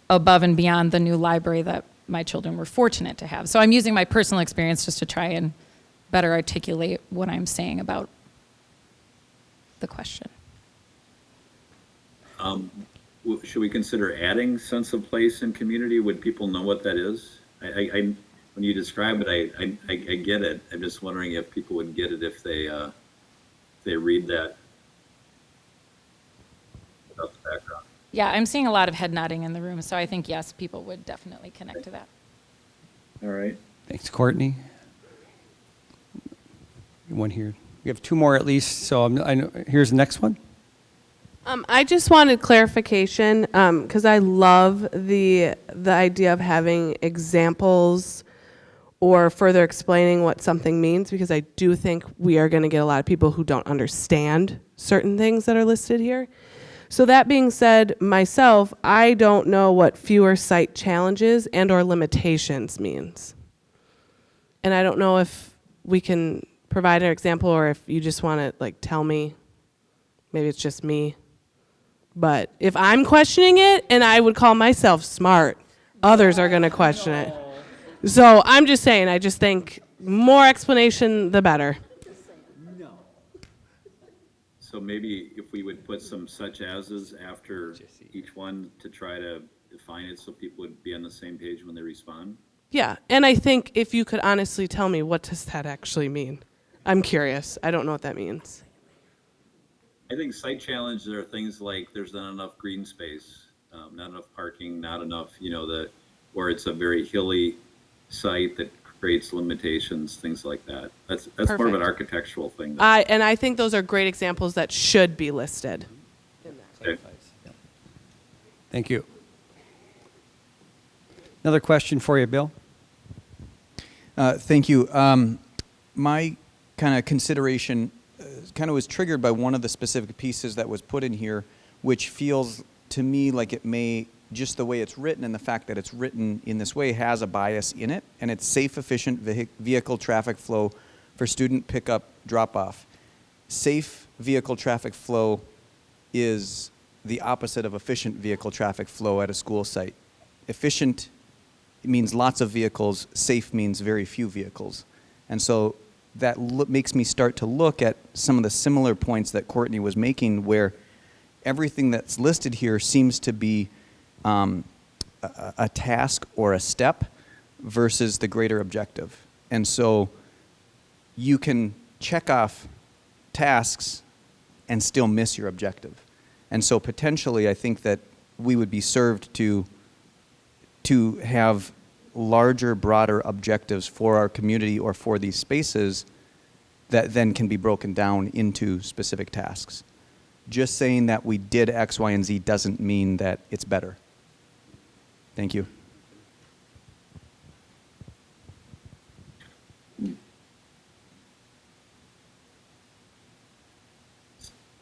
above and beyond the new library that my children were fortunate to have. So I'm using my personal experience just to try and better articulate what I'm saying about the question. Should we consider adding sense of place and community? Would people know what that is? When you describe it, I get it. I'm just wondering if people would get it if they read that without the background. Yeah, I'm seeing a lot of head nodding in the room, so I think yes, people would definitely connect to that. All right. Thanks, Courtney. One here. We have two more at least, so here's the next one. I just wanted clarification because I love the idea of having examples or further explaining what something means, because I do think we are going to get a lot of people who don't understand certain things that are listed here. So that being said, myself, I don't know what fewer site challenges and or limitations means. And I don't know if we can provide an example or if you just want to like tell me, maybe it's just me. But if I'm questioning it, and I would call myself smart, others are going to question it. So I'm just saying, I just think more explanation, the better. So maybe if we would put some such as's after each one to try to define it so people would be on the same page when they respond? Yeah, and I think if you could honestly tell me, what does that actually mean? I'm curious. I don't know what that means. I think site challenges are things like there's not enough green space, not enough parking, not enough, where it's a very hilly site that creates limitations, things like that. That's more of an architectural thing. And I think those are great examples that should be listed. Okay. Thank you. Another question for you, Bill. Thank you. My kind of consideration kind of was triggered by one of the specific pieces that was put in here, which feels to me like it may, just the way it's written and the fact that it's written in this way has a bias in it, and it's safe, efficient vehicle traffic flow for student pickup, drop-off. Safe vehicle traffic flow is the opposite of efficient vehicle traffic flow at a school site. Efficient means lots of vehicles, safe means very few vehicles. And so that makes me start to look at some of the similar points that Courtney was making, where everything that's listed here seems to be a task or a step versus the greater objective. And so you can check off tasks and still miss your objective. And so potentially I think that we would be served to have larger, broader objectives for our community or for these spaces that then can be broken down into specific tasks. Just saying that we did X, Y, and Z doesn't mean that it's better. Thank you.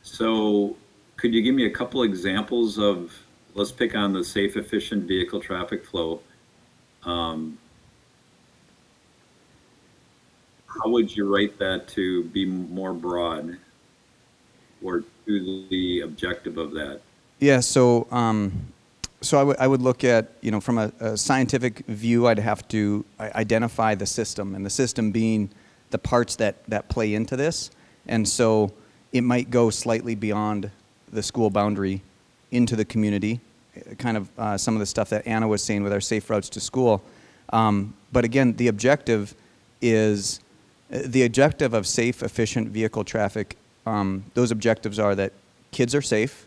So could you give me a couple examples of, let's pick on the safe, efficient vehicle traffic flow. How would you write that to be more broad or to the objective of that? Yeah, so I would look at, from a scientific view, I'd have to identify the system, and the system being the parts that play into this. And so it might go slightly beyond the school boundary into the community, kind of some of the stuff that Anna was saying with our safe routes to school. But again, the objective of safe, efficient vehicle traffic, those objectives are that kids are safe,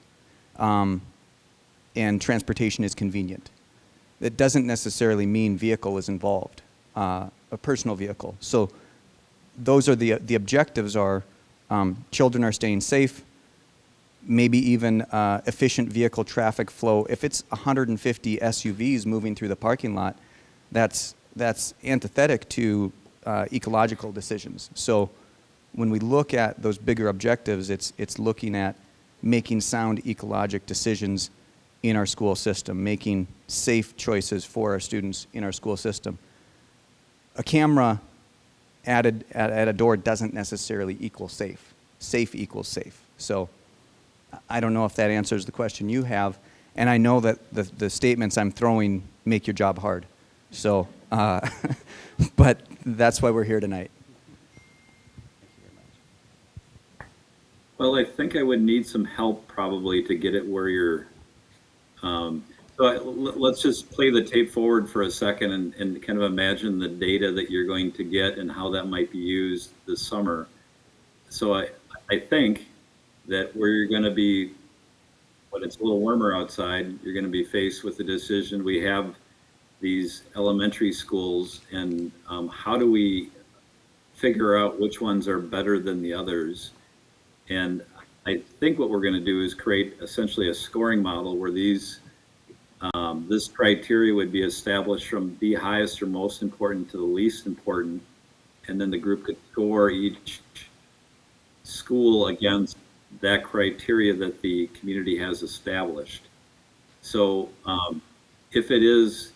and transportation is convenient. That doesn't necessarily mean vehicle is involved, a personal vehicle. So those are the objectives are children are staying safe, maybe even efficient vehicle traffic flow. If it's 150 SUVs moving through the parking lot, that's antithetic to ecological decisions. So when we look at those bigger objectives, it's looking at making sound ecologic decisions in our school system, making safe choices for our students in our school system. A camera added at a door doesn't necessarily equal safe. Safe equals safe. So I don't know if that answers the question you have, and I know that the statements I'm throwing make your job hard. So, but that's why we're here tonight. Well, I think I would need some help probably to get it where you're, let's just play the tape forward for a second and kind of imagine the data that you're going to get and how that might be used this summer. So I think that where you're going to be, when it's a little warmer outside, you're going to be faced with the decision. We have these elementary schools, and how do we figure out which ones are better than the others? And I think what we're going to do is create essentially a scoring model where these this criteria would be established from the highest or most important to the least important, and then the group could score each school against that criteria that the community has established. So if it is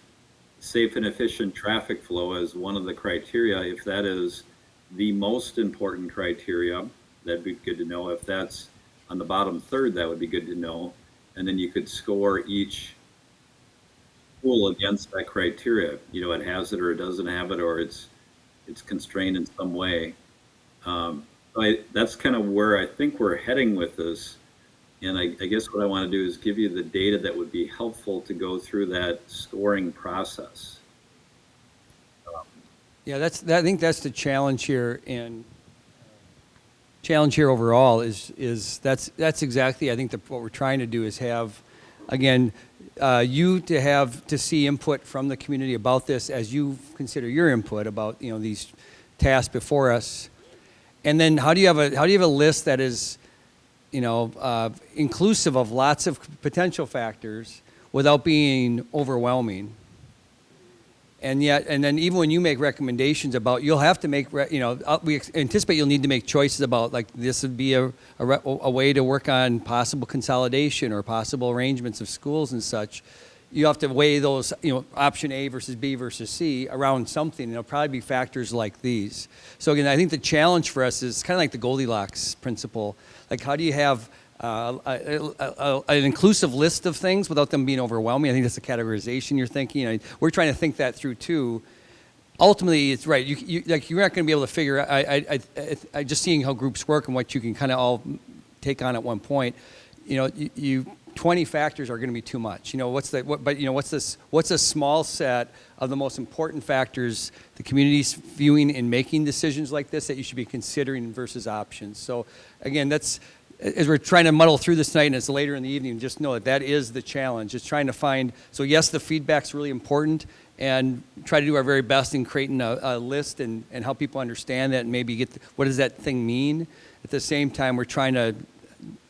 safe and efficient traffic flow as one of the criteria, if that is the most important criteria, that'd be good to know. If that's on the bottom third, that would be good to know. And then you could score each school against that criteria. You know, it has it or it doesn't have it, or it's constrained in some way. That's kind of where I think we're heading with this. And I guess what I want to do is give you the data that would be helpful to go through that scoring process. Yeah, I think that's the challenge here, and challenge here overall is that's exactly, I think, what we're trying to do is have, again, you to see input from the community about this as you consider your input about, you know, these tasks before us, and then how do you have a list that is, you know, inclusive of lots of potential factors without being overwhelming. And then even when you make recommendations about, you'll have to make, we anticipate you'll need to make choices about, like, this would be a way to work on possible consolidation or possible arrangements of schools and such. You have to weigh those, option A versus B versus C around something. And it'll probably be factors like these. So again, I think the challenge for us is kind of like the Goldilocks principle. Like, how do you have an inclusive list of things without them being overwhelming? I think that's the categorization you're thinking. We're trying to think that through too. Ultimately, it's right. You're not going to be able to figure out. I just seeing how groups work and what you can kind of all take on at one point. 20 factors are going to be too much. What's a small set of the most important factors the community's viewing in making decisions like this that you should be considering versus options. So again, that's, as we're trying to muddle through this tonight and it's later in the evening, just know that is the challenge. It's trying to find, so yes, the feedback's really important, and try to do our very best in creating a list and help people understand that and maybe get, what does that thing mean? At the same time, we're trying to,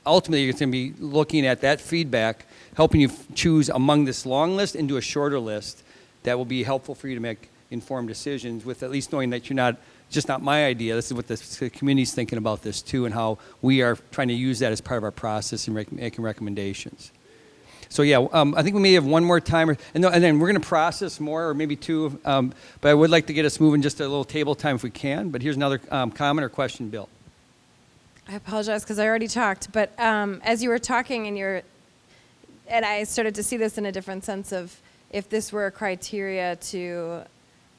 ultimately it's going to be looking at that feedback, helping you choose among this long list into a shorter list that will be helpful for you to make informed decisions with at least knowing that you're not, just not my idea. This is what the community's thinking about this too, and how we are trying to use that as part of our process and making recommendations. So yeah, I think we may have one more time, and then we're going to process more, or maybe two, but I would like to get us moving just a little table time if we can. But here's another comment or question, Bill. I apologize because I already talked, but as you were talking and I started to see this in a different sense of, if this were a criteria to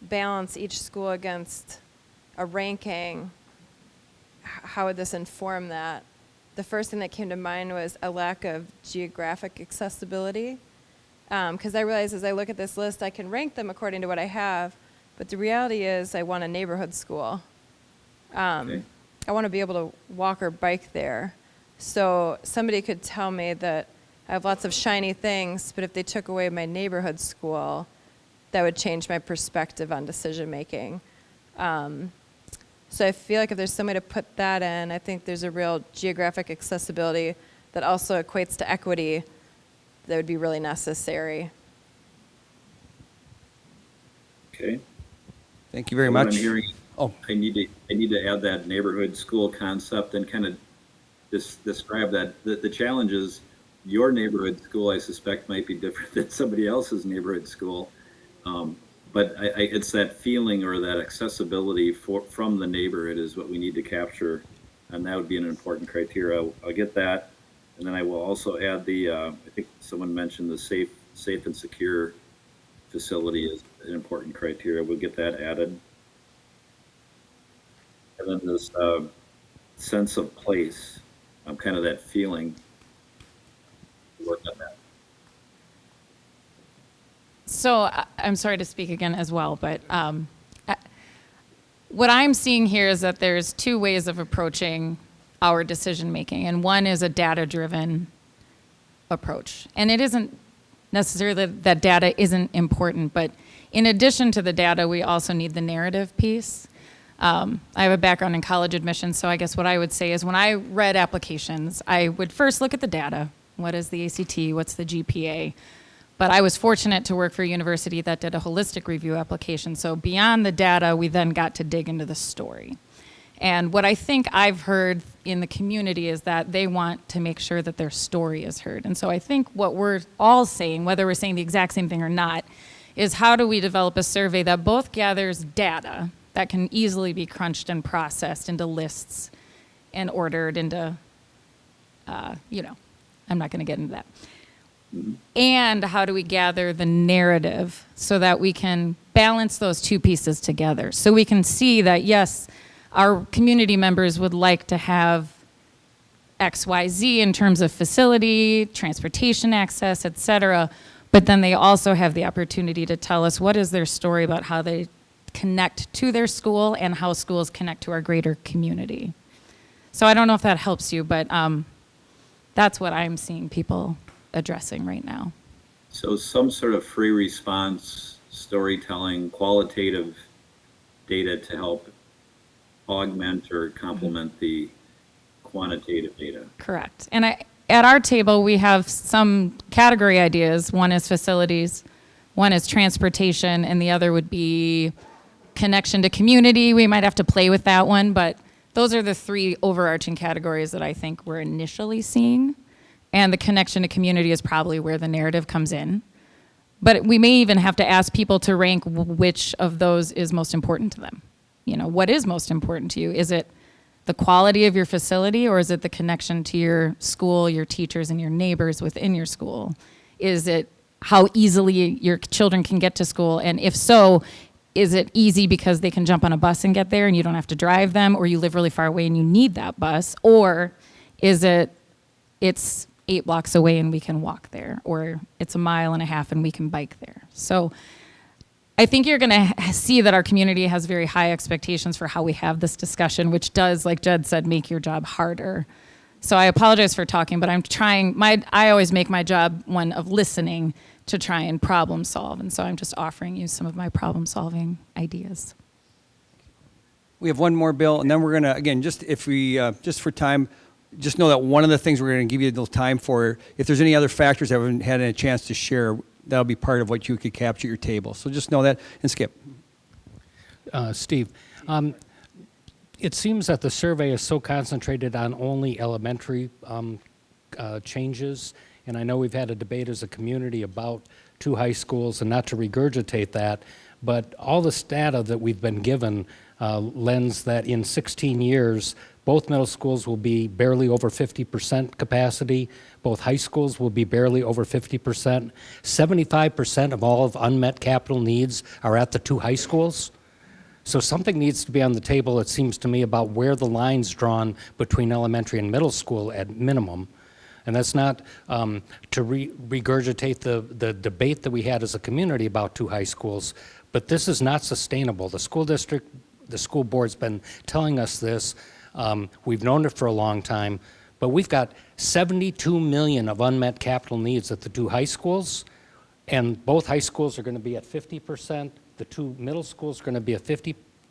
balance each school against a ranking, how would this inform that? The first thing that came to mind was a lack of geographic accessibility. Because I realize as I look at this list, I can rank them according to what I have, but the reality is I want a neighborhood school. Okay. I want to be able to walk or bike there. So somebody could tell me that I have lots of shiny things, but if they took away my neighborhood school, that would change my perspective on decision making. So I feel like if there's some way to put that in, I think there's a real geographic accessibility that also equates to equity that would be really necessary. Okay. Thank you very What much. I'm hearing, I need to add that neighborhood school concept and kind of describe that. The challenge is your neighborhood school, I suspect, might be different than somebody else's neighborhood school. But it's that feeling or that accessibility from the neighborhood is what we need to capture, and that would be an important criteria. I'll get that, and then I will also add the. I think someone mentioned the safe and secure facility is an important criteria. We'll get that added, and then this sense of place, kind of that feeling. Work on that. So I'm sorry to speak again as well, but what I'm seeing here is that there's two ways of approaching our decision making, and one is a data-driven approach. And it isn't necessarily that data isn't important, but in addition to the data, we also need the narrative piece. I have a background in college admissions, so I guess what I would say is when I read applications, I would first look at the data. What is the ACT? What's the GPA? But I was fortunate to work for a university that did a holistic review application. So beyond the data, we then got to dig into the story. And what I think I've heard in the community is that they want to make sure that their story is heard. And so I think what we're all saying, whether we're saying the exact same thing or not, is how do we develop a survey that both gathers data that can easily be crunched and processed into lists and ordered into, I'm not going to get into that. And how do we gather the narrative so that we can balance those two pieces together? So we can see that, yes, our community members would like to have XYZ in terms of facility, transportation access, et cetera, but then they also have the opportunity to tell us what is their story about how they connect to their school and how schools connect to our greater community. So I don't know if that helps you, but that's what I'm seeing people addressing right now. So some sort of free response, storytelling, qualitative data to help augment or complement the quantitative data. Correct. And at our table, we have some category ideas. One is facilities, one is transportation, and the other would be connection to community. We might have to play with that one, but those are the three overarching categories that I think we're initially seeing. And the connection to community is probably where the narrative comes in. But we may even have to ask people to rank which of those is most important to them. What is most important to you? Is it the quality of your facility, or is it the connection to your school, your teachers, and your neighbors within your school? Is it how easily your children can get to school? And if so, is it easy because they can jump on a bus and get there and you don't have to drive them, or you live really far away and you need that bus? Or is it's 8 blocks away and we can walk there, or it's 1.5 miles and we can bike there? So I think you're going to see that our community has very high expectations for how we have this discussion, which does, like Jed said, make your job harder. So I apologize for talking, but I'm trying. I always make my job one of listening to try and problem solve, and so I'm just offering you some of my problem solving ideas. We have one more bill, and then we're going to, again, just for time, just know that one of the things we're going to give you a little time for, if there's any other factors that haven't had a chance to share, that'll be part of what you could capture at your table. So just know that, and Skip. Steve, it seems that the survey is so concentrated on only elementary changes, and I know we've had a debate as a community about 2 high schools, and not to regurgitate that, but all this data that we've been given lends that in 16 years, both middle schools will be barely over 50% capacity. Both high schools will be barely over 50%. 75% of all of unmet capital needs are at the 2 high schools. So something needs to be on the table, it seems to me, about where the line's drawn between elementary and middle school at minimum. And that's not to regurgitate the debate that we had as a community about 2 high schools, but this is not sustainable. The school district, the school board's been telling us this. We've known it for a long time, but we've got 72 million of unmet capital needs at the 2 high schools, and both high schools are going to be at 50%. The 2 middle schools are going to be at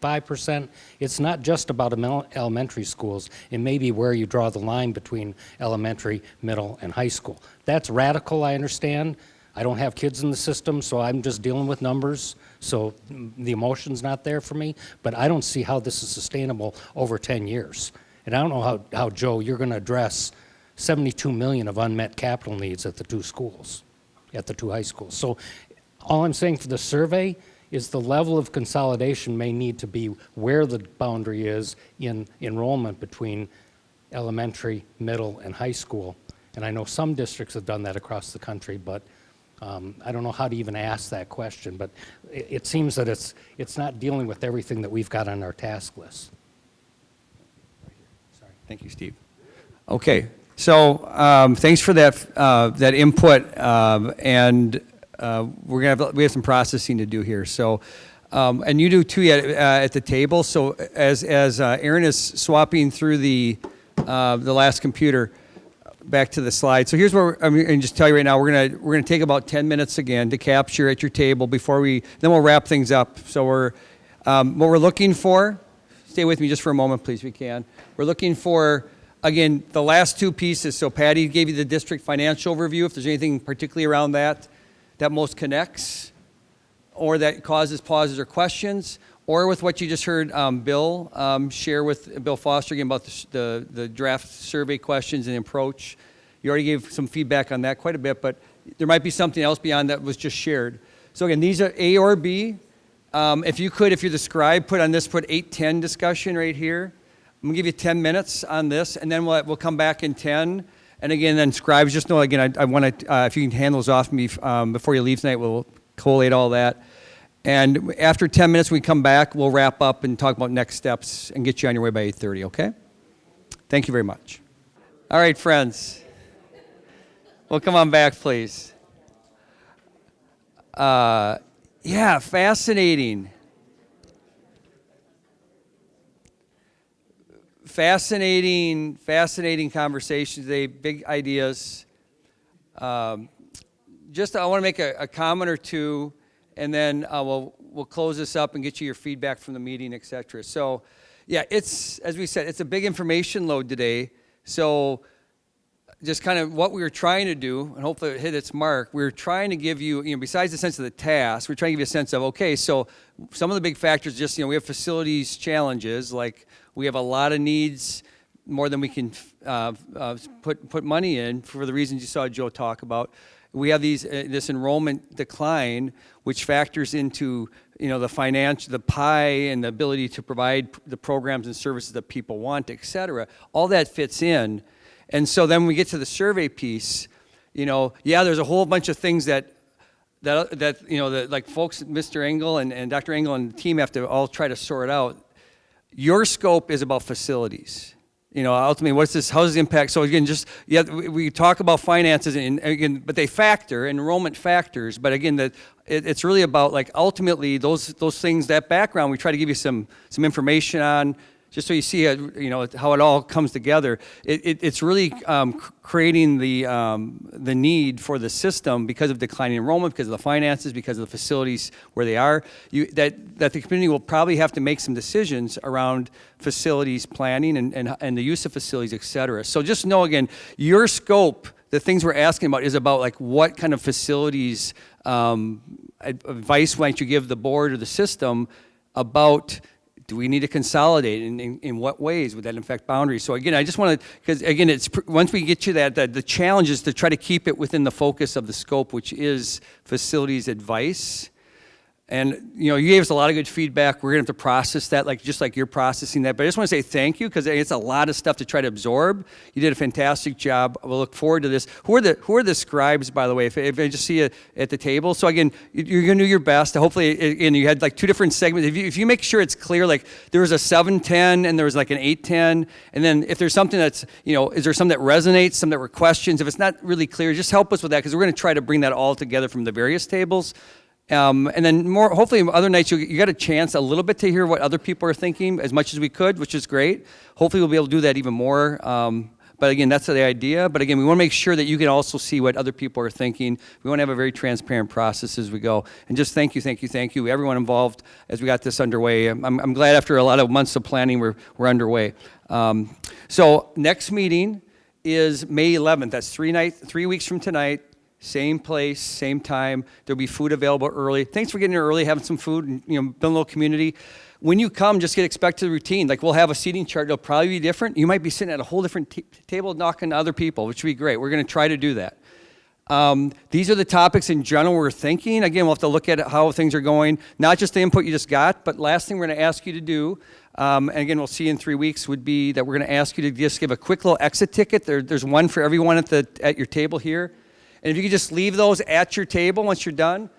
5%. It's not just about elementary schools. It may be where you draw the line between elementary, middle, and high school. That's radical, I understand. I don't have kids in the system, so I'm just dealing with numbers. So the emotion's not there for me. But I don't see how this is sustainable over 10 years. And I don't know how Joe, you're going to address 72 million of unmet capital needs at the two schools, at the two high schools. So all I'm saying for the survey is the level of consolidation may need to be where the boundary is in enrollment between elementary, middle, and high school. And I know some districts have done that across the country, but I don't know how to even ask that question. But it seems that it's not dealing with everything that we've got on our task list. Sorry. Thank you, Steve. Okay. So thanks for that input, and we have some processing to do here. So, and you do too at the table. So as Aaron is swapping through the last computer, back to the slide. So here's what I'm going to just tell you right now. We're gonna take about 10 minutes again to capture at your table before then we'll wrap things up. So what we're looking for. Stay with me just for a moment, please, if you can. We're looking for, again, the last two pieces. So Patty gave you the district financial overview. If there's anything particularly around that most connects or that causes pauses or questions, or with what you just heard Bill share with Bill Foster again about the draft survey questions and approach. You already gave some feedback on that quite a bit, but there might be something else beyond that was just shared. So again, these are A or B. If you're the scribe, put 8-10 discussion right here. I'm gonna give you 10 minutes on this, and then we'll come back in 10. And again, then scribes, just know, again, I want to, if you can hand those off to me before you leave tonight, we'll collate all that. And after 10 minutes, when we come back, we'll wrap up and talk about next steps and get you on your way by 8:30, okay? Thank you very much. All right, friends. Well, come on back, please. Yeah, fascinating. Fascinating conversations today, big ideas. I want to make a comment or two, and then we'll close this up and get you your feedback from the meeting, et cetera. So, yeah, as we said, it's a big information load today. So just kind of what we were trying to do, and hopefully it hit its mark, we were trying to give you, besides the sense of the task, we're trying to give you a sense of, okay, so some of the big factors, just, we have facilities challenges, like we have a lot of needs, more than we can put money in for the reasons you saw Joe talk about. We have this enrollment decline, which factors into the pie and the ability to provide the programs and services that people want, et cetera. All that fits in. And so then when we get to the survey piece, there's a whole bunch of things that like folks, Mr. Engel and Dr. Engel and the team have to all try to sort out. Your scope is about facilities. Ultimately, what's this? How does it impact? So again, we talk about finances, and again, but they factor enrollment factors. But again, it's really about ultimately those things. That background, we try to give you some information on, just so you see how it all comes together. It's really creating the need for the system because of declining enrollment, because of the finances, because of the facilities where they are. That the community will probably have to make some decisions around facilities planning and the use of facilities, et cetera. So just know, again, your scope, the things we're asking about, is about what kind of facilities advice might you give the board or the system about. Do we need to consolidate? In what ways would that affect boundaries? So again, I just want to, because again, once we get you that, the challenge is to try to keep it within the focus of the scope, which is facilities advice. And you gave us a lot of good feedback. We're going to have to process that, just like you're processing that. But I just want to say thank you, because it's a lot of stuff to try to absorb. You did a fantastic job. We'll look forward to this. Who are the scribes, by the way? If I just see you at the table. So again, you're going to do your best. Hopefully, and you had two different segments. If you make sure it's clear, there was a 7-10 and there was an 8-10, and then if there's something that's is there some that resonates, some that were questions? If it's not really clear, just help us with that, because we're going to try to bring that all together from the various tables. And then hopefully other nights you got a chance a little bit to hear what other people are thinking as much as we could, which is great. Hopefully we'll be able to do that even more. But again, that's the idea. But again, we want to make sure that you can also see what other people are thinking. We want to have a very transparent process as we go. And just thank you, everyone involved as we got this underway. I'm glad after a lot of months of planning, we're underway. So next meeting is May 11th. That's 3 weeks from tonight. Same place, same time. There'll be food available early. Thanks for getting here early, having some food, and building a little community. When you come, just get expected routine. Like we'll have a seating chart. It'll probably be different. You might be sitting at a whole different table knocking to other people, which would be great. We're going to try to do that. These are the topics in general we're thinking. Again, we'll have to look at how things are going. Not just the input you just got, but last thing we're going to ask you to do, and again, we'll see in 3 weeks, would be that we're going to ask you to just give a quick little exit ticket. There's one for everyone at your table here. And if you could just leave those at your table once you're done.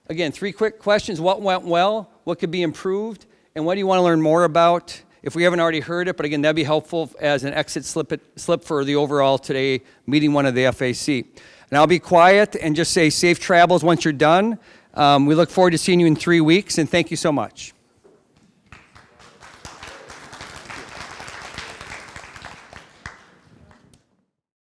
Again, 3 quick questions. What went well? What could be improved? And what do you want to learn more about? If we haven't already heard it, but again, that'd be helpful as an exit slip for the overall today meeting 1 of the FAC. And I'll be quiet and just say safe travels once you're done. We look forward to seeing you in 3 weeks, and thank you so much.